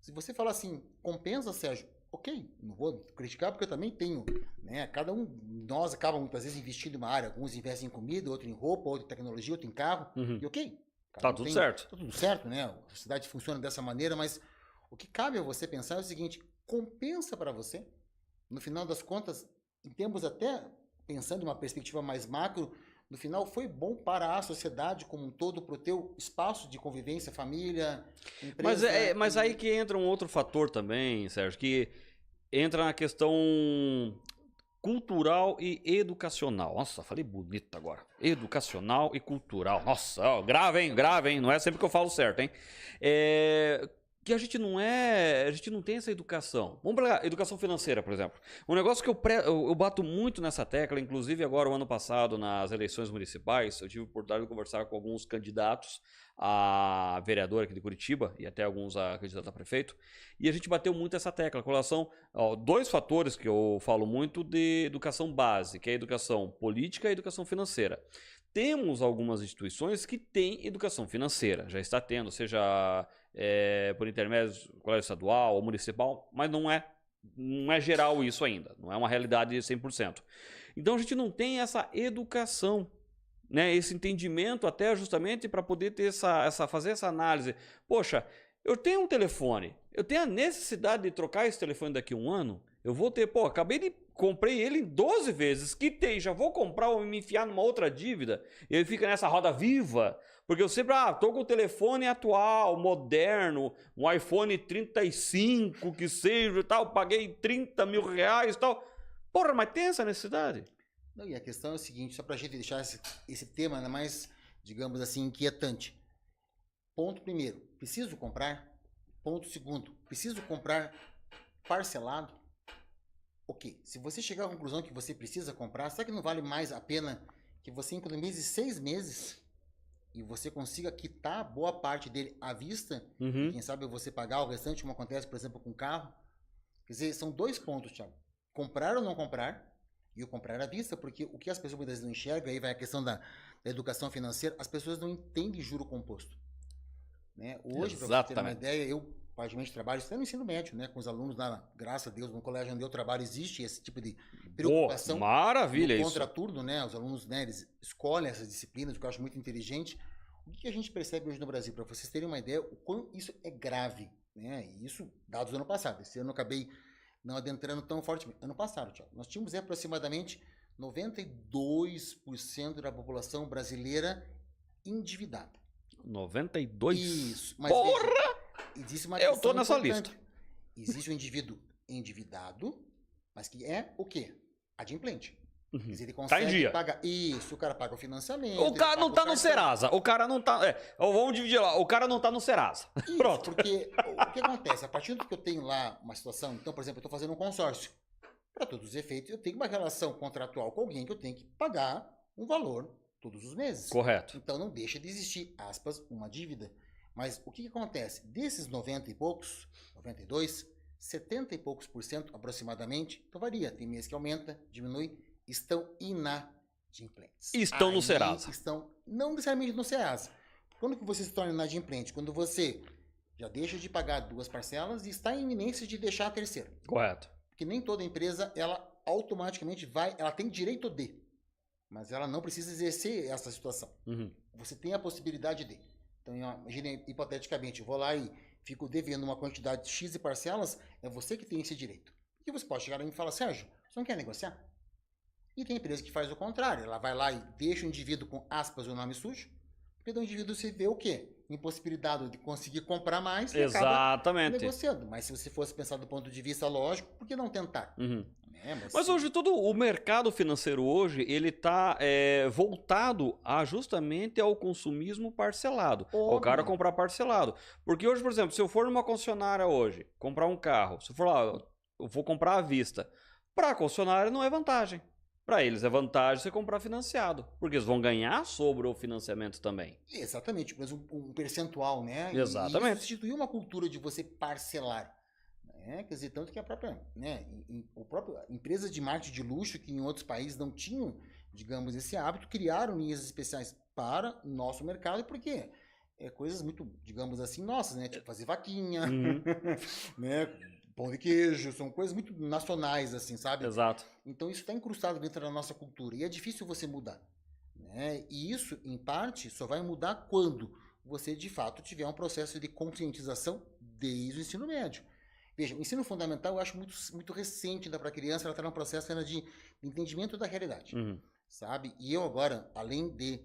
Se você falar assim, compensa, Sérgio, ok, não vou criticar porque eu também tenho, né? Cada um de nós acaba muitas vezes investindo em uma área, alguns investem em comida, outro em roupa, outro em tecnologia, outro em carro, e ok. Tá tudo certo. Tá tudo certo, né? A sociedade funciona dessa maneira, mas o que cabe a você pensar é o seguinte, compensa para você, no final das contas, em termos até, pensando em uma perspectiva mais macro, no final foi bom para a sociedade como um todo, para o teu espaço de convivência, família, empresa. Mas aí que entra um outro fator também, Sérgio, que entra na questão cultural e educacional. Nossa, falei bonito agora. Educacional e cultural. Nossa, ó, gravem, não é sempre que eu falo certo, hein? Que a gente não tem essa educação. Vamos para educação financeira, por exemplo. Um negócio que eu bato muito nessa tecla, inclusive agora o ano passado nas eleições municipais, eu tive a oportunidade de conversar com alguns candidatos a vereador aqui de Curitiba e até alguns a candidato a prefeito, e a gente bateu muito essa tecla com relação a dois fatores que eu falo muito de educação base, que é a educação política e a educação financeira. Temos algumas instituições que têm educação financeira, já está tendo, seja por intermédio do colégio estadual ou municipal, mas não é geral isso ainda, não é uma realidade 100%. Então a gente não tem essa educação, né, esse entendimento até justamente para poder ter fazer essa análise. Poxa, eu tenho um telefone, eu tenho a necessidade de trocar esse telefone daqui a um ano, eu vou ter, comprei ele em 12 vezes, quitei, já vou comprar ou me enfiar numa outra dívida, e aí fica nessa roda viva, porque eu sempre, tô com o telefone atual, moderno, um iPhone 35, que seja e tal, paguei 30 mil reais e tal. Porra, mas tem essa necessidade? Não, e a questão é o seguinte, só pra gente deixar esse tema ainda mais, digamos assim, inquietante. Ponto primeiro, preciso comprar? Ponto segundo, preciso comprar parcelado? Ok, se você chegar à conclusão que você precisa comprar, será que não vale mais a pena que você economize 6 meses e você consiga quitar boa parte dele à vista? Uhum. E quem sabe você pagar o restante, como acontece, por exemplo, com carro? Quer dizer, são 2 pontos, Thiago. Comprar ou não comprar, e o comprar à vista, porque o que as pessoas muitas vezes não enxergam, aí vai a questão da educação financeira, as pessoas não entendem juro composto. Né? Hoje, para você ter uma ideia, eu particularmente trabalho até no ensino médio, né, com os alunos lá, graças a Deus, no colégio onde eu trabalho existe esse tipo de preocupação. Maravilha no isso. contraturno, né, os alunos, né, eles escolhem essas disciplinas, o que eu acho muito inteligente. O que a gente percebe hoje no Brasil, para vocês terem uma ideia, o quão isso é grave, né, e isso dados do ano passado. Esse ano eu acabei não adentrando tão fortemente. Ano passado, Thiago, nós tínhamos aproximadamente 92% da população brasileira endividada. 92? Isso. Mas Porra! veja, existe uma Eu questão tô nessa importante. lista. Existe um indivíduo endividado, mas que é o quê? Adimplente. Quer dizer, ele consegue Tá em dia. pagar. Isso, o cara paga o financiamento. O cara ele não paga tá no cartão. Serasa. O cara não tá. Vamos dividir lá. O cara não tá no Serasa. Isso, Pronto. porque o que acontece? A partir do que eu tenho lá uma situação, então, por exemplo, eu estou fazendo um consórcio. Para todos os efeitos, eu tenho uma relação contratual com alguém que eu tenho que pagar um valor todos os meses. Correto. Então não deixa de existir, aspas, uma dívida. Mas o que acontece? Desses 90 e poucos, 92, 70 e poucos por cento aproximadamente, então varia, tem mês que aumenta, diminui, estão inadimplentes. Estão no Aí Serasa. Estão não necessariamente no Serasa. Quando que você se torna inadimplente? Quando você já deixa de pagar 2 parcelas e está em iminência de deixar a terceira. Correto. Porque nem toda empresa, ela automaticamente vai, ela tem direito de, mas ela não precisa exercer essa situação. Uhum. Você tem a possibilidade de. Então, imagine, hipoteticamente, eu vou lá e fico devendo uma quantidade X de parcelas, é você que tem esse direito. E você pode chegar lá e falar, Sérgio, você não quer negociar? E tem empresa que faz o contrário, ela vai lá e deixa o indivíduo com aspas o nome sujo, porque do indivíduo se vê o quê? Impossibilidade de conseguir comprar mais e acaba Exatamente. negociando. Mas se você fosse pensar do ponto de vista lógico, por que não tentar? Uhum. Mas Mas hoje todo o mercado financeiro hoje ele está voltado justamente ao consumismo parcelado. O cara comprar parcelado. Porque hoje, por exemplo, se eu for numa concessionária hoje, comprar um carro, se eu for lá, eu vou comprar à vista. Para a concessionária não é vantagem. Para eles é vantagem você comprar financiado. Porque eles vão ganhar sobre o financiamento também. Exatamente, mas um percentual, né? Exatamente. E isso instituiu uma cultura de você parcelar. Quer dizer, tanto que a própria, né, o próprio empresas de marketing de luxo que em outros países não tinham, digamos, esse hábito, criaram linhas especiais para o nosso mercado, porque coisas muito, digamos assim, nossas, né? Tipo fazer vaquinha, né? Pão de queijo, são coisas muito nacionais, assim, sabe? Exato. Então isso está incrustado dentro da nossa cultura e é difícil você mudar. Né? E isso, em parte, só vai mudar quando você, de fato, tiver um processo de conscientização desde o ensino médio. Veja, o ensino fundamental eu acho muito recente ainda para a criança, ela está num processo ainda de entendimento da realidade, sabe? E eu agora, além de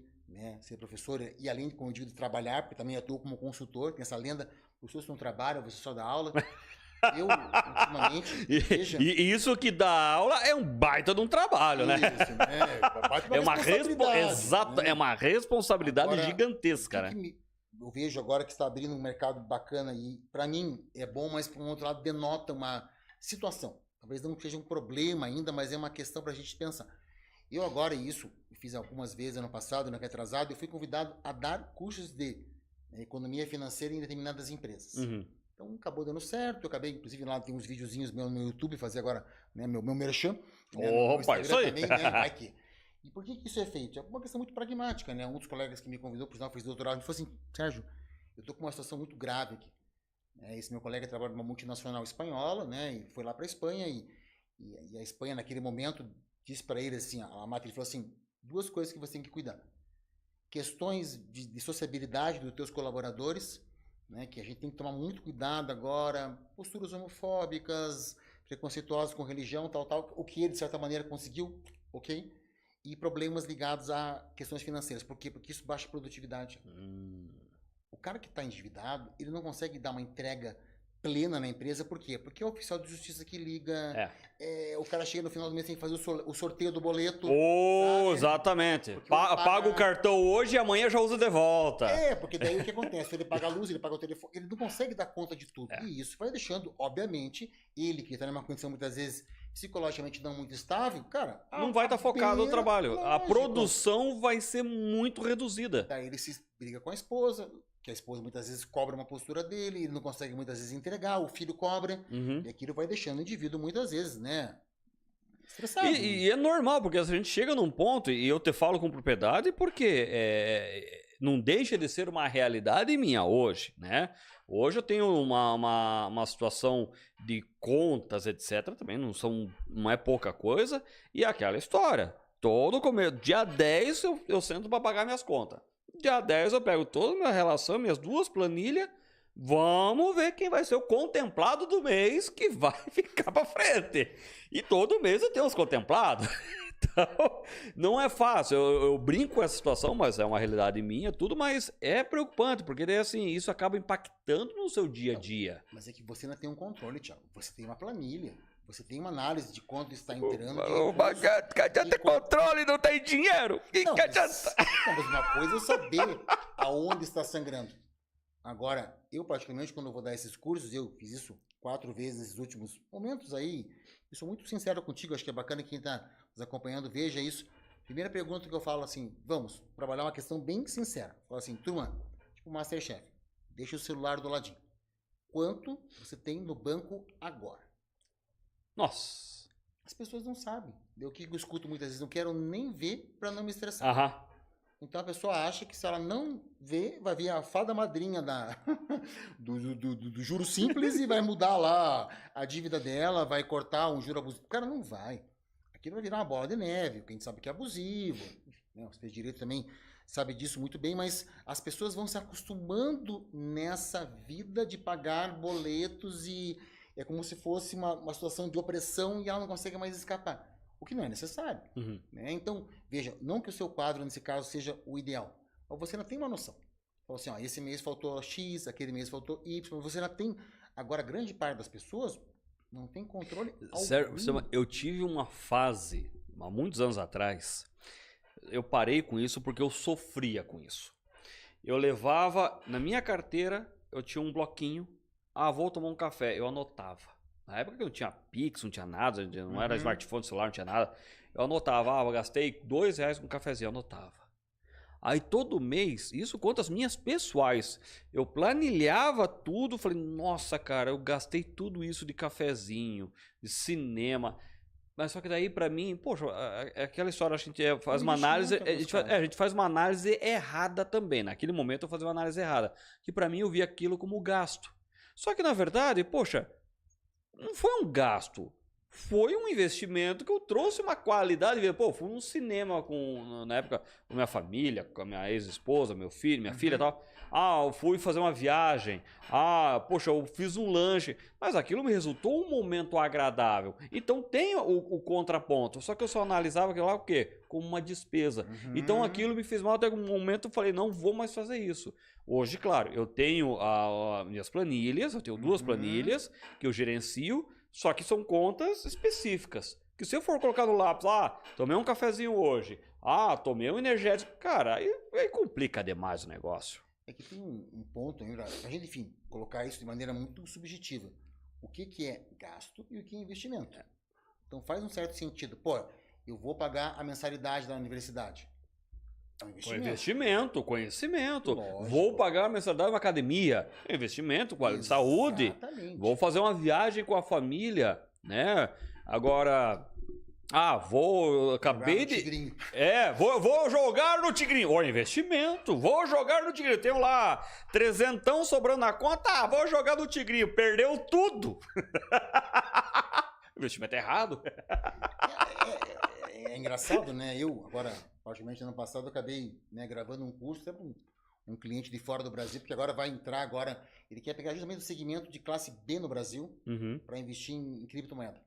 ser professora e além de, como eu digo, de trabalhar, porque também atuo como consultor, tem essa lenda, você não trabalha, você só dá aula. Eu, ultimamente, veja... E isso que dá aula é um baita de um trabalho, né? Isso, né? É uma responsabilidade Agora, gigantesca, né? Eu vejo agora que está abrindo um mercado bacana e, para mim, é bom, mas, por um outro lado, denota uma situação. Talvez não seja um problema ainda, mas é uma questão para a gente pensar. Eu agora, isso, fiz algumas vezes ano passado, ano retrasado, eu fui convidado a dar cursos de economia financeira em determinadas empresas. Então, acabou dando certo. Eu acabei, inclusive, lá tem uns videozinhos meus no YouTube, fazer agora meu merchan. Opa, isso aí! Também, né? Vai que... E por que isso é feito? É uma questão muito pragmática, né? Um dos colegas que me convidou, por sinal, fez doutorado, me falou assim, Sérgio, eu estou com uma situação muito grave aqui. Esse meu colega trabalha numa multinacional espanhola, né? E foi lá para a Espanha e a Espanha, naquele momento, disse para ele assim, a matriz falou assim, 2 coisas que você tem que cuidar. Questões de sociabilidade dos teus colaboradores, né? Que a gente tem que tomar muito cuidado agora, posturas homofóbicas, preconceituosas com religião, tal, o que ele, de certa maneira, conseguiu, ok? E problemas ligados a questões financeiras. Por quê? Porque isso baixa a produtividade. O cara que está endividado, ele não consegue dar uma entrega plena na empresa. Por quê? Porque é o oficial de justiça que liga, o cara chega no final do mês tem que fazer o sorteio do boleto. Exatamente. Paga o cartão hoje e amanhã já usa de volta. Porque daí o que acontece? Ele paga a luz, ele paga o telefone, ele não consegue dar conta de tudo. E isso vai deixando, obviamente, ele que está numa condição muitas vezes psicologicamente não muito estável, cara... Não vai estar focado no trabalho. A lógico. produção vai ser muito reduzida. Daí ele se briga com a esposa, que a esposa muitas vezes cobra uma postura dele, ele não consegue muitas vezes entregar, o filho cobra, Uhum. e aquilo vai deixando o indivíduo muitas vezes, né? Estressado. E é normal, porque a gente chega num ponto, e eu te falo com propriedade, porque não deixa de ser uma realidade minha hoje, né? Hoje eu tenho uma situação de contas, etc. Também não é pouca coisa. E aquela história. Todo começo, dia 10 eu sento para pagar minhas contas. Dia 10 eu pego toda a minha relação, minhas 2 planilhas. Vamos ver quem vai ser o contemplado do mês que vai ficar para frente. E todo mês eu tenho os contemplados. Então, não é fácil. Eu brinco com essa situação, mas é uma realidade minha, tudo, mas é preocupante, porque daí, assim, isso acaba impactando no seu dia a dia. Mas é que você não tem um controle, Thiago. Você tem uma planilha. Você tem uma análise de quanto está entrando. Que adianta controle, não tem dinheiro. Não, mas uma coisa é saber aonde está sangrando. Agora, eu particularmente, quando eu vou dar esses cursos, eu fiz isso 4 vezes nesses últimos momentos aí, eu sou muito sincero contigo, acho que é bacana quem está nos acompanhando, veja isso. Primeira pergunta que eu falo assim, vamos trabalhar uma questão bem sincera. Falo assim, turma, tipo Masterchef, deixa o celular do ladinho. Quanto você tem no banco agora? Nossa. As pessoas não sabem. O que eu escuto muitas vezes, não quero nem ver para não me estressar. Aham. Então a pessoa acha que se ela não ver, vai vir a fada madrinha do juro simples e vai mudar lá a dívida dela, vai cortar um juro abusivo. Cara, não vai. Aquilo vai virar uma bola de neve, que a gente sabe que é abusivo. Né? Você fez direito também, sabe disso muito bem, mas as pessoas vão se acostumando nessa vida de pagar boletos e é como se fosse uma situação de opressão e ela não consegue mais escapar. O que não é necessário. Uhum. Né? Então, veja, não que o seu quadro, nesse caso, seja o ideal, mas você não tem uma noção. Fala assim, ó, esse mês faltou X, aquele mês faltou Y, você não tem... Agora, grande parte das pessoas não tem controle Sério, algum. eu tive uma fase, há muitos anos atrás, eu parei com isso porque eu sofria com isso. Eu levava, na minha carteira, eu tinha um bloquinho, vou tomar um café, eu anotava. Na época que não tinha Pix, não tinha nada, não era smartphone, celular, não tinha nada. Eu anotava, eu gastei R$2 com um cafezinho, eu anotava. Aí todo mês, isso quanto as minhas pessoais, eu planilhava tudo, falei, nossa cara, eu gastei tudo isso de cafezinho, de cinema. Mas só que daí pra mim, poxa, aquela história, a gente faz uma análise, a gente faz uma análise errada também. Naquele momento eu fazia uma análise errada, que pra mim eu via aquilo como gasto. Só que na verdade, poxa, não foi um gasto, foi um investimento que eu trouxe uma qualidade. Pô, fui num cinema na época com minha família, com a minha ex-esposa, meu filho, minha filha e tal. Eu fui fazer uma viagem. Poxa, eu fiz um lanche. Mas aquilo me resultou um momento agradável. Então tem o contraponto. Só que eu só analisava aquilo lá o quê? Como uma despesa. Então aquilo me fez mal até um momento eu falei, não vou mais fazer isso. Hoje, claro, eu tenho as minhas planilhas, eu tenho 2 planilhas que eu gerencio, só que são contas específicas. Que se eu for colocar no lápis, tomei um cafezinho hoje, tomei um energético, cara, aí complica demais o negócio. É que tem um ponto ainda, a gente, enfim, colocar isso de maneira muito subjetiva. O que é gasto e o que é investimento. Então faz um certo sentido. Pô, eu vou pagar a mensalidade da universidade. É um Investimento, conhecimento. Lógico. Vou pagar a mensalidade de uma academia. Investimento, qualidade de saúde. Exatamente. Vou fazer uma viagem com a família, né? Agora, acabei de... Tigrinho. Vou jogar no Tigrinho. Investimento. Vou jogar no Tigrinho. Tenho lá 300 sobrando na conta. Vou jogar no Tigrinho. Perdeu tudo. Investimento errado. É engraçado, né? Eu, agora, praticamente ano passado, eu acabei gravando um curso até para um cliente de fora do Brasil, porque agora vai entrar ele quer pegar justamente o segmento de classe B no Brasil para investir em criptomoeda.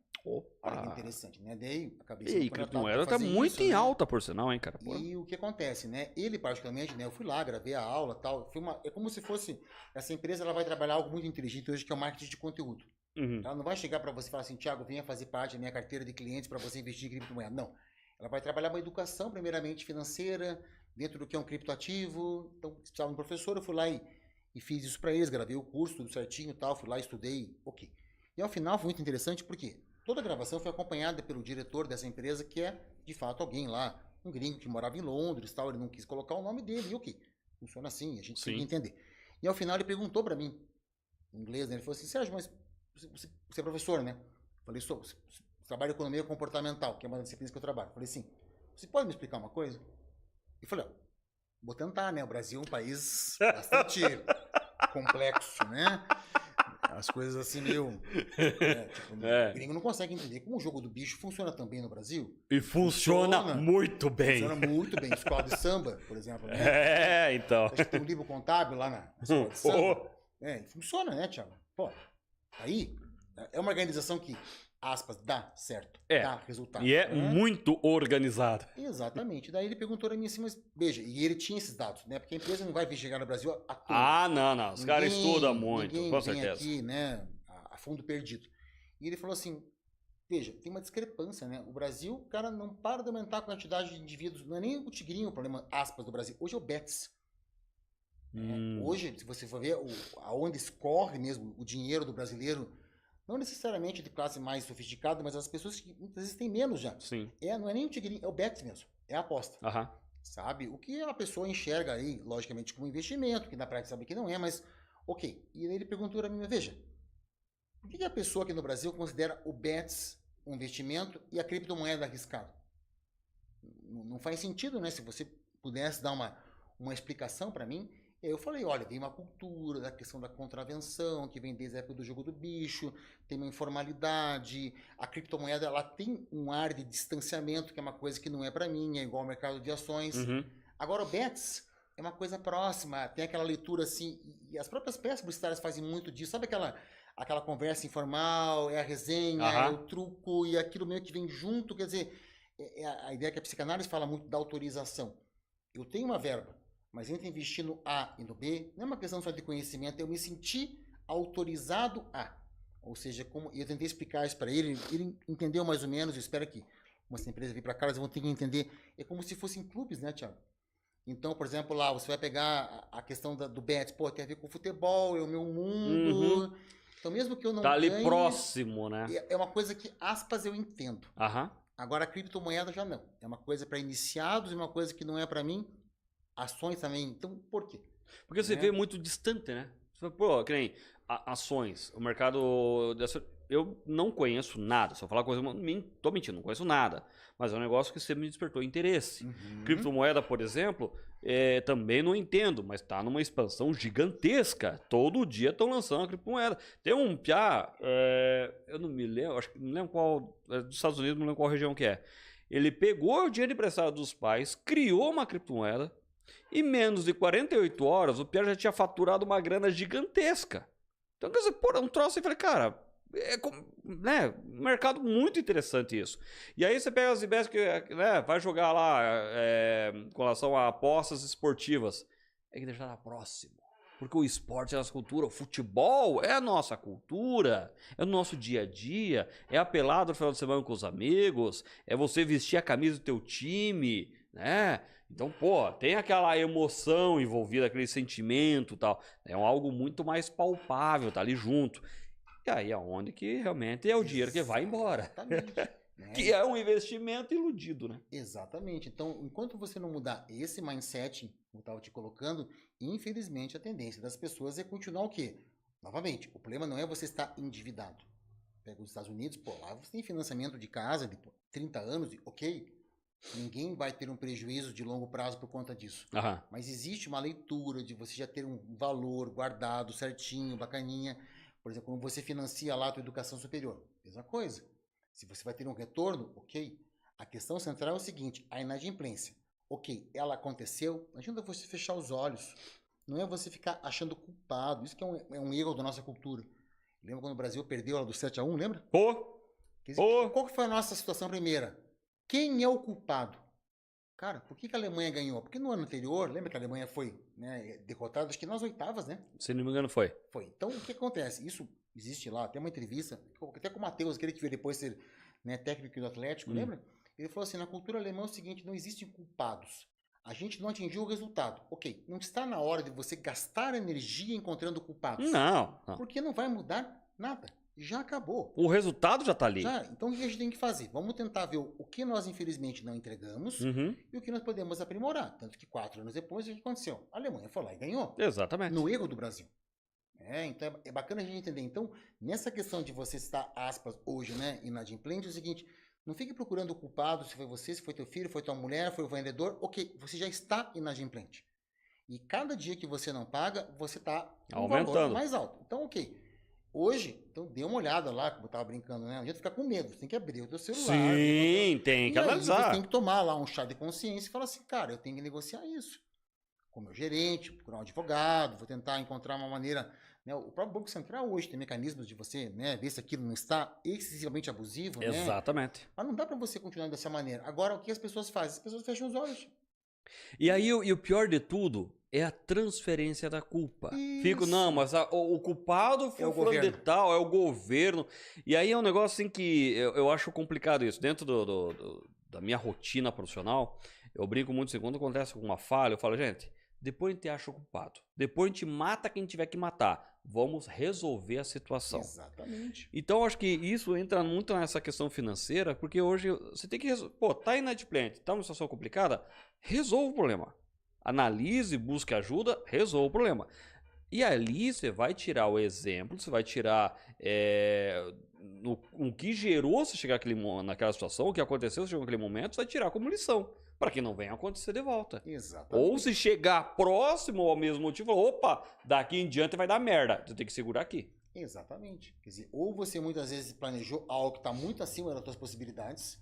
Olha que interessante, né? Daí, acabei sendo contratado criptomoeda pra tá fazer muito isso, em né? alta, por sinal, hein, cara? E o que acontece, né? Ele, particularmente, né? Eu fui lá, gravei a aula e tal. É como se fosse... Essa empresa, ela vai trabalhar algo muito inteligente hoje, que é o marketing de conteúdo. Ela não vai chegar para você e falar assim, Thiago, venha fazer parte da minha carteira de clientes para você investir em criptomoeda. Não. Ela vai trabalhar uma educação, primeiramente, financeira, dentro do que é um criptoativo. Então, se precisava de um professor, eu fui lá e fiz isso para eles, gravei o curso, tudo certinho e tal, fui lá, estudei, ok. E ao final foi muito interessante, por quê? toda a gravação foi acompanhada pelo diretor dessa empresa, que é, de fato, alguém lá, um gringo que morava em Londres, tal, ele não quis colocar o nome dele, e ok, funciona assim, a gente tem que entender. E ao final ele perguntou para mim, em inglês, né, ele falou assim, Sérgio, mas você é professor, né? Eu falei, sou, você trabalha em economia comportamental, que é uma das disciplinas que eu trabalho. Eu falei assim, você pode me explicar uma coisa? E falei, ó, vou tentar, né? O Brasil é um país bastante complexo, né? As coisas assim meio... O gringo não consegue entender como o jogo do bicho funciona também no Brasil. E funciona muito bem. Funciona muito bem. Escola de samba, por exemplo. Né? Então. Acho que tem um livro contábil lá na escola de samba. Funciona, né, Thiago? Pô, aí é uma organização que, aspas, dá certo, dá resultado. E é muito organizada. Exatamente. Daí ele perguntou a mim assim, mas veja, e ele tinha esses dados, né? Porque a empresa não vai vir chegar no Brasil à toa. Ah, não. Os caras estudam muito, com certeza. Aqui, né, a fundo perdido. E ele falou assim, veja, tem uma discrepância, né? O Brasil, cara, não para de aumentar a quantidade de indivíduos. Não é nem o tigrinho o problema, aspas, do Brasil. Hoje é o Betis. Hoje, se você for ver aonde escorre mesmo o dinheiro do brasileiro, não necessariamente de classe mais sofisticada, mas as pessoas que muitas vezes têm menos já. Sim. Não é nem o tigrinho, é o Betis mesmo. É a aposta. Aham. Sabe? O que a pessoa enxerga aí, logicamente, como investimento, que na prática sabe que não é, mas ok. E aí ele perguntou a mim, veja, por que a pessoa aqui no Brasil considera o Betis um investimento e a criptomoeda arriscada? Não faz sentido, né? Se você pudesse dar uma explicação para mim. E aí eu falei, olha, tem uma cultura da questão da contravenção, que vem desde a época do jogo do bicho, tem uma informalidade, a criptomoeda ela tem um ar de distanciamento, que é uma coisa que não é para mim, é igual ao mercado de ações. Agora o Betis é uma coisa próxima, tem aquela leitura assim, e as próprias peças publicitárias fazem muito disso, sabe aquela conversa informal, é a resenha, é o truco, e aquilo meio que vem junto, quer dizer, a ideia que a psicanálise fala muito da autorização. Eu tenho uma verba, mas entre investir no A e no B, não é uma questão só de conhecimento, eu me senti autorizado a. Ou seja, como eu tentei explicar isso para ele entendeu mais ou menos, eu espero que, como essa empresa vir para cá, eles vão ter que entender, é como se fossem clubes, né, Thiago? Então, por exemplo, lá, você vai pegar a questão do bet, pô, tem a ver com futebol, é o meu mundo. Então, mesmo que eu não tá ali ganhe, próximo, né? É uma coisa que, aspas, eu entendo. Agora, a criptomoeda já não. É uma coisa para iniciados e uma coisa que não é para mim. Ações também. Então, por quê? Porque você vê muito distante, né? Pô, que nem ações, o mercado dessa... Eu não conheço nada. Se eu falar coisa, tô mentindo, não conheço nada. Mas é um negócio que sempre me despertou interesse. Criptomoeda, por exemplo, também não entendo, mas tá numa expansão gigantesca. Todo dia estão lançando a criptomoeda. Tem um piá, eu não me lembro, acho que não lembro qual, dos Estados Unidos, não lembro qual região que é. Ele pegou o dinheiro emprestado dos pais, criou uma criptomoeda, e menos de 48 horas o piá já tinha faturado uma grana gigantesca. Então, quer dizer, pô, um troço e falei, cara, né, um mercado muito interessante isso. E aí você pega as ideias que vai jogar lá com relação a apostas esportivas. É que deixar próximo. Porque o esporte é a nossa cultura, o futebol é a nossa cultura, é o nosso dia a dia, é a pelada no final de semana com os amigos, é você vestir a camisa do teu time, né? Então, pô, tem aquela emoção envolvida, aquele sentimento e tal. É algo muito mais palpável, tá ali junto. E aí é onde que realmente é o dinheiro que vai embora. Exatamente. Né? Que é um investimento iludido, né? Exatamente. Então, enquanto você não mudar esse mindset, como eu estava te colocando, infelizmente a tendência das pessoas é continuar o quê? Novamente, o problema não é você estar endividado. Pega os Estados Unidos, pô, lá você tem financiamento de casa de 30 anos, ok. Ninguém vai ter um prejuízo de longo prazo por conta disso. Mas existe uma leitura de você já ter um valor guardado certinho, bacaninha. Por exemplo, quando você financia lá a tua educação superior, mesma coisa. Se você vai ter um retorno, ok. A questão central é o seguinte, a inadimplência. Ok, ela aconteceu, não adianta você fechar os olhos. Não é você ficar achando culpado. Isso que é um erro da nossa cultura. Lembra quando o Brasil perdeu lá do 7-1, lembra? Qual que foi a nossa situação primeira? Quem é o culpado? Cara, por que a Alemanha ganhou? Porque no ano anterior, lembra que a Alemanha foi derrotada, acho que nas oitavas, né? Se não me engano, foi. Foi. Então, o que acontece? Isso existe lá, tem uma entrevista, até com o Matheus, aquele que veio depois ser técnico do Atlético, lembra? Ele falou assim, na cultura alemã é o seguinte, não existem culpados. A gente não atingiu o resultado. Ok, não está na hora de você gastar energia encontrando culpados. Não. Porque não vai mudar nada. já acabou. O resultado já tá ali. Já, então o que a gente tem que fazer? Vamos tentar ver o que nós, infelizmente, não entregamos Uhum, e o que nós podemos aprimorar. Tanto que 4 anos depois, o que aconteceu? A Alemanha foi lá e ganhou. exatamente. No erro do Brasil. Então é bacana a gente entender. Então, nessa questão de você estar, aspas, hoje, né, inadimplente, é o seguinte, não fique procurando o culpado, se foi você, se foi teu filho, foi tua mulher, foi o vendedor. Ok, você já está inadimplente. E cada dia que você não paga, você está Aumentando. mais alto. Então, ok. Hoje, então dê uma olhada lá, como eu estava brincando, né? Não adianta ficar com medo, você tem que abrir o teu celular. Sim, tem que E aí analisar. você tem que tomar lá um chá de consciência e falar assim, cara, eu tenho que negociar isso com o meu gerente, procurar um advogado, vou tentar encontrar uma maneira, né? O próprio Banco Central hoje tem mecanismos de você, né, ver se aquilo não está excessivamente abusivo, né? Exatamente. Mas não dá para você continuar dessa maneira. Agora, o que as pessoas fazem? As pessoas fecham os olhos. E aí, e o pior de tudo é a transferência da culpa. Fico, Isso. não, mas o culpado foi É o o fulano de governo. tal, é o governo. E aí é um negócio assim que eu acho complicado isso. Dentro da minha rotina profissional, eu brinco muito assim, quando acontece alguma falha, eu falo, gente, depois a gente acha o culpado. Depois a gente mata quem tiver que matar. Vamos resolver a situação. Exatamente. Então, eu acho que isso entra muito nessa questão financeira, porque hoje você tem que pô, tá inadimplente, tá numa situação complicada, resolva o problema. Analise, busque ajuda, resolva o problema. E ali você vai tirar o exemplo, você vai tirar o que gerou você chegar naquela situação, o que aconteceu você chegou naquele momento, você vai tirar como lição, para que não venha acontecer de volta. Exatamente. Ou se chegar próximo ao mesmo motivo, opa, daqui em diante vai dar merda, você tem que segurar aqui. Exatamente. Quer dizer, ou você muitas vezes planejou algo que está muito acima das suas possibilidades,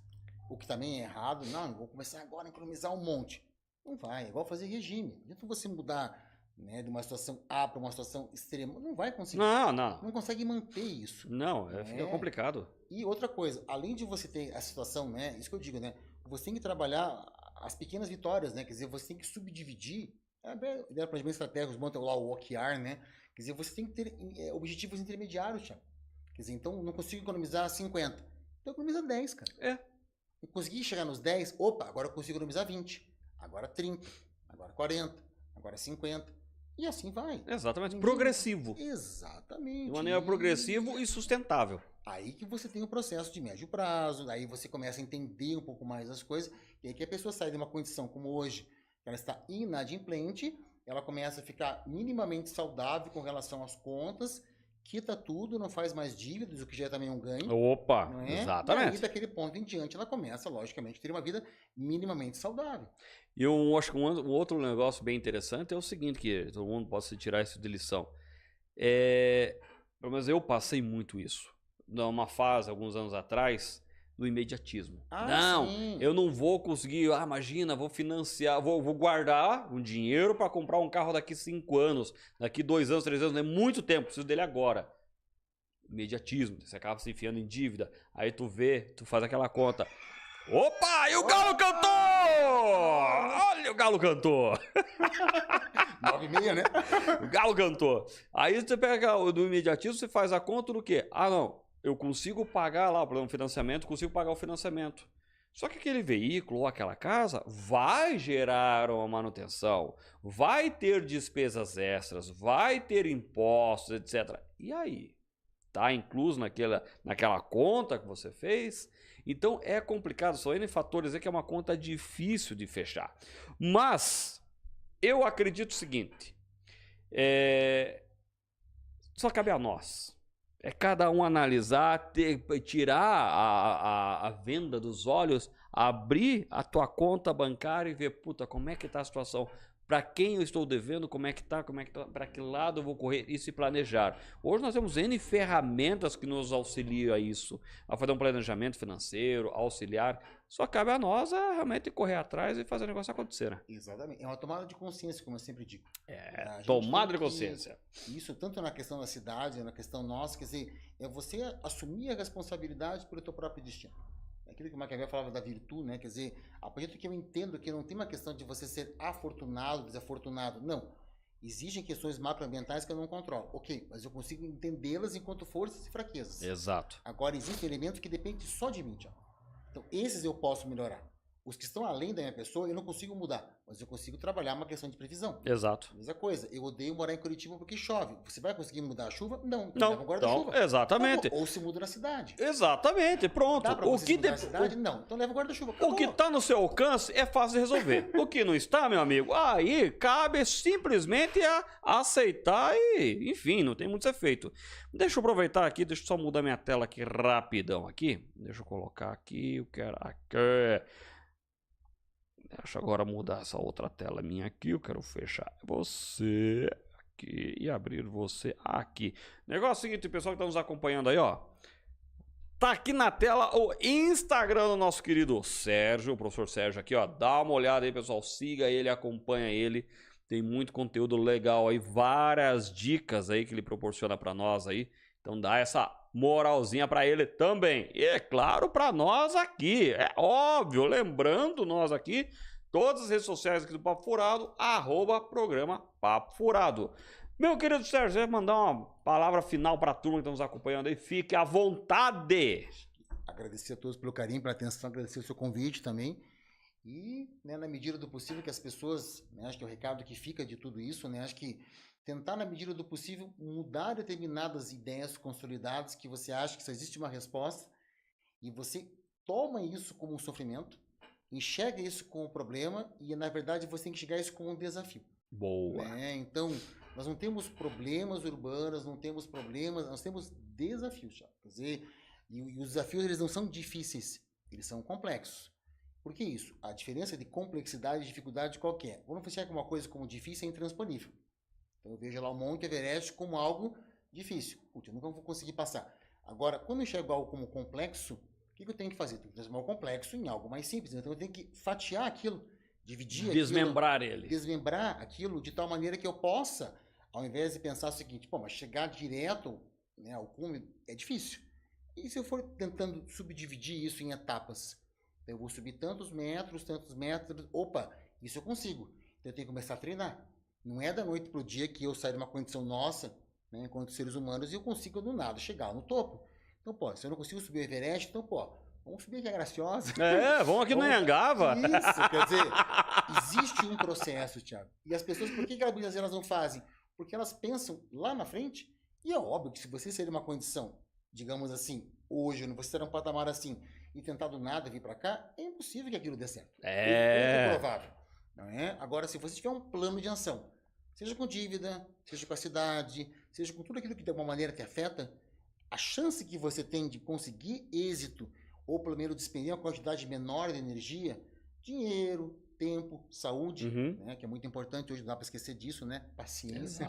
o que também é errado. Não, eu vou começar agora a economizar um monte. Não vai, é igual fazer regime. Não adianta você mudar, né, de uma situação A para uma situação extrema. Não vai conseguir. Não. Não consegue manter isso. Não, fica complicado. E outra coisa, além de você ter a situação, né, isso que eu digo, né, você tem que trabalhar as pequenas vitórias, né, quer dizer, você tem que subdividir, ideia planejamento estratégico, monta lá o OKR, né, quer dizer, você tem que ter objetivos intermediários, Thiago. Quer dizer, então, não consigo economizar 50, então economiza 10, cara. Eu consegui chegar nos 10, opa, agora eu consigo economizar 20, agora 30, agora 40, agora 50, e assim vai. Exatamente, Ninguém- progressivo. Exatamente. De maneira progressiva e sustentável. Aí que você tem o processo de médio prazo, aí você começa a entender um pouco mais as coisas, e aí que a pessoa sai de uma condição como hoje, que ela está inadimplente, ela começa a ficar minimamente saudável com relação às contas, quita tudo, não faz mais dívidas, o que já é também um ganho. Opa, Não é? E aí, exatamente. daquele ponto em diante, ela começa, logicamente, a ter uma vida minimamente saudável. E eu acho que um outro negócio bem interessante é o seguinte, que todo mundo pode se tirar isso de lição. Pelo menos eu passei muito isso. Numa fase, alguns anos atrás, do imediatismo. Não, Sim. eu não vou conseguir, imagina, vou financiar, vou guardar um dinheiro para comprar um carro daqui 5 anos, daqui 2 anos, 3 anos, é muito tempo, preciso dele agora. Imediatismo, você acaba se enfiando em dívida, aí tu faz aquela conta. Opa, e o galo cantou! Olha o galo cantou! 9,5, né? O galo cantou. Aí você pega o do imediatismo, você faz a conta do quê? Não, eu consigo pagar lá o financiamento, consigo pagar o financiamento. Só que aquele veículo ou aquela casa vai gerar uma manutenção, vai ter despesas extras, vai ter impostos, etc. E aí? Tá incluso naquela conta que você fez? Então é complicado, são N fatores aí que é uma conta difícil de fechar. Mas eu acredito o seguinte, só cabe a nós. É cada um analisar, tirar a venda dos olhos, abrir a tua conta bancária e ver, puta, como é que tá a situação? Para quem eu estou devendo, como é que tá, para que lado eu vou correr e se planejar. Hoje nós temos N ferramentas que nos auxiliam a isso, a fazer um planejamento financeiro, auxiliar. Só cabe a nós realmente correr atrás e fazer o negócio acontecer, né? Exatamente. É uma tomada de consciência, como eu sempre digo. A gente Tomada tem de consciência. Isso tanto na questão da cidade, na questão nossa, quer dizer, é você assumir a responsabilidade pelo teu próprio destino. É aquilo que o Maquiavel falava da virtude, né? Quer dizer, a partir do que eu entendo que não tem uma questão de você ser afortunado, desafortunado, não. Existem questões macroambientais que eu não controlo. Ok, mas eu consigo entendê-las enquanto forças e fraquezas. Exato. Agora, existem elementos que dependem só de mim, Thiago. Então, esses eu posso melhorar. Os que estão além da minha pessoa, eu não consigo mudar, mas eu consigo trabalhar uma questão de previsão. Exato. Mesma coisa, eu odeio morar em Curitiba porque chove. Você vai conseguir mudar a chuva? Não, então leva um guarda-chuva. Então, exatamente. Ou se muda na cidade. Exatamente, pronto. Dá pra você mudar na cidade? Não, então leva o guarda-chuva. O que está no seu alcance é fácil de resolver. O que não está, meu amigo, aí cabe simplesmente a aceitar e, enfim, não tem muito a ser feito. Deixa eu aproveitar aqui, deixa eu só mudar minha tela aqui rapidão aqui. Deixa eu colocar aqui, eu quero aqui. Deixa eu agora mudar essa outra tela minha aqui, eu quero fechar você aqui e abrir você aqui. Negócio seguinte, pessoal que está nos acompanhando aí, ó. Tá aqui na tela o Instagram do nosso querido Sérgio, o professor Sérgio aqui, ó. Dá uma olhada aí, pessoal. Siga ele, acompanha ele. Tem muito conteúdo legal aí, várias dicas aí que ele proporciona para nós aí. Então dá essa moralzinha para ele também. E é claro, para nós aqui. É óbvio, lembrando nós aqui, todas as redes sociais aqui do Papo Furado, @programa Papo Furado. Meu querido Sérgio, você vai mandar uma palavra final para a turma que está nos acompanhando aí? Fique à vontade. Agradecer a todos pelo carinho, pela atenção, agradecer o seu convite também. E, né, na medida do possível, que as pessoas, né, acho que é o recado que fica de tudo isso, né, acho que tentar, na medida do possível, mudar determinadas ideias consolidadas que você acha que só existe uma resposta e você toma isso como um sofrimento, enxerga isso como um problema e, na verdade, você tem que enxergar isso como um desafio. Boa. Né? Então, nós não temos problemas urbanos, não temos problemas, nós temos desafios. Já. Quer dizer, e os desafios eles não são difíceis, eles são complexos. Por que isso? A diferença de complexidade e dificuldade qual que é? Quando você enxerga uma coisa como difícil, é intransponível. Então eu vejo lá o Monte Everest como algo difícil. Putz, eu nunca vou conseguir passar. Agora, quando eu enxergo algo como complexo, o que eu tenho que fazer? Eu tenho que transformar o complexo em algo mais simples. Então eu tenho que fatiar aquilo, dividir Desmembrar aquilo, ele. desmembrar aquilo de tal maneira que eu possa, ao invés de pensar o seguinte, pô, mas chegar direto, né, ao cume é difícil. E se eu for tentando subdividir isso em etapas? Eu vou subir tantos metros, opa, isso eu consigo. Então eu tenho que começar a treinar. Não é da noite para o dia que eu saio de uma condição nossa, né, enquanto seres humanos, e eu consigo do nada chegar no topo. Então, pô, se eu não consigo subir o Everest, então, pô, vamos subir aqui a Graciosa. Vamos aqui no Anhangaba. Isso, quer dizer, existe um processo, Thiago. E as pessoas, por que muitas vezes elas não fazem? Porque elas pensam lá na frente, e é óbvio que se você sair de uma condição, digamos assim, hoje, você estar num patamar assim, e tentar do nada vir para cá, é impossível que aquilo dê certo. É provável. Não é? Agora, se você tiver um plano de ação, seja com dívida, seja com a cidade, seja com tudo aquilo que de alguma maneira te afeta, a chance que você tem de conseguir êxito, ou pelo menos despender uma quantidade menor de energia, dinheiro, tempo, saúde, né, que é muito importante, hoje não dá para esquecer disso, né? Paciência.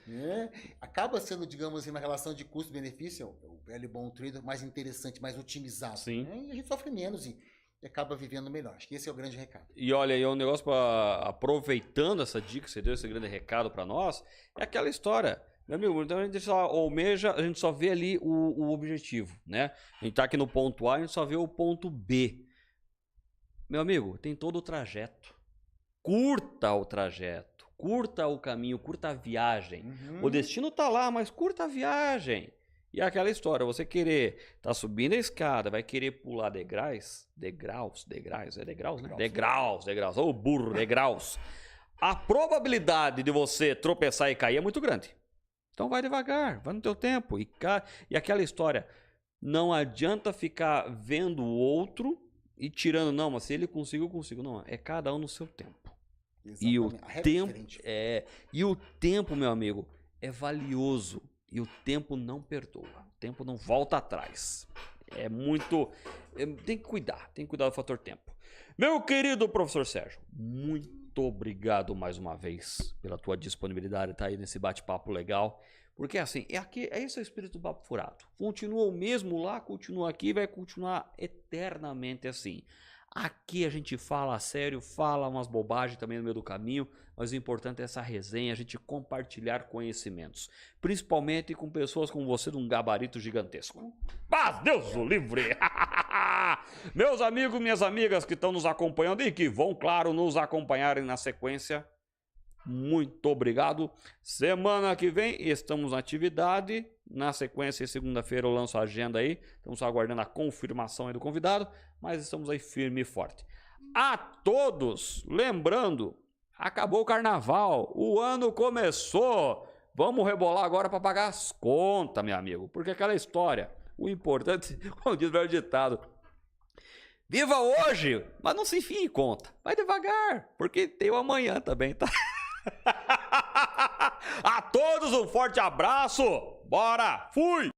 Né? Acaba sendo, digamos assim, uma relação de custo-benefício, o velho e bom trader mais interessante, mais otimizado. Sim. Né? E a gente sofre menos e acaba vivendo melhor. Acho que esse é o grande recado. E olha aí, um negócio para aproveitando essa dica que você deu, esse grande recado para nós, é aquela história. Meu amigo, então a gente só almeja, a gente só vê ali o objetivo, né? A gente tá aqui no ponto A, a gente só vê o ponto B. Meu amigo, tem todo o trajeto. Curta o trajeto, curta o caminho, curta a viagem. O destino tá lá, mas curta a viagem. E aquela história, você querer tá subindo a escada, vai querer pular degraus, é degraus, né? Degraus, ô burro, degraus. A probabilidade de você tropeçar e cair é muito grande. Então vai devagar, vai no teu tempo. E aquela história, não adianta ficar vendo o outro e tirando, não, mas se ele conseguiu, eu consigo. Não, é cada um no seu tempo. Exatamente. E o tempo e o tempo, meu amigo, é valioso. E o tempo não perdoa. O tempo não volta atrás. É muito... tem que cuidar do fator tempo. Meu querido professor Sérgio, muito obrigado mais uma vez pela tua disponibilidade, tá aí nesse bate-papo legal. Porque assim, esse é o espírito do Papo Furado. Continua o mesmo lá, continua aqui, vai continuar eternamente assim. Aqui a gente fala a sério, fala umas bobagens também no meio do caminho, mas o importante é essa resenha, a gente compartilhar conhecimentos. Principalmente com pessoas como você de um gabarito gigantesco. Mas Deus o livre! Meus amigos, minhas amigas que estão nos acompanhando e que vão, claro, nos acompanharem na sequência, muito obrigado. Semana que vem estamos na atividade, Na sequência, segunda-feira eu lanço a agenda aí. Estamos aguardando a confirmação aí do convidado, mas estamos aí firme e forte. A todos, lembrando, acabou o carnaval, o ano começou. Vamos rebolar agora para pagar as contas, meu amigo. Porque aquela história, o importante, como diz o velho ditado, viva hoje, mas não se enfie em conta. Vai devagar, porque tem o amanhã também, tá? A todos um forte abraço. Bora, fui!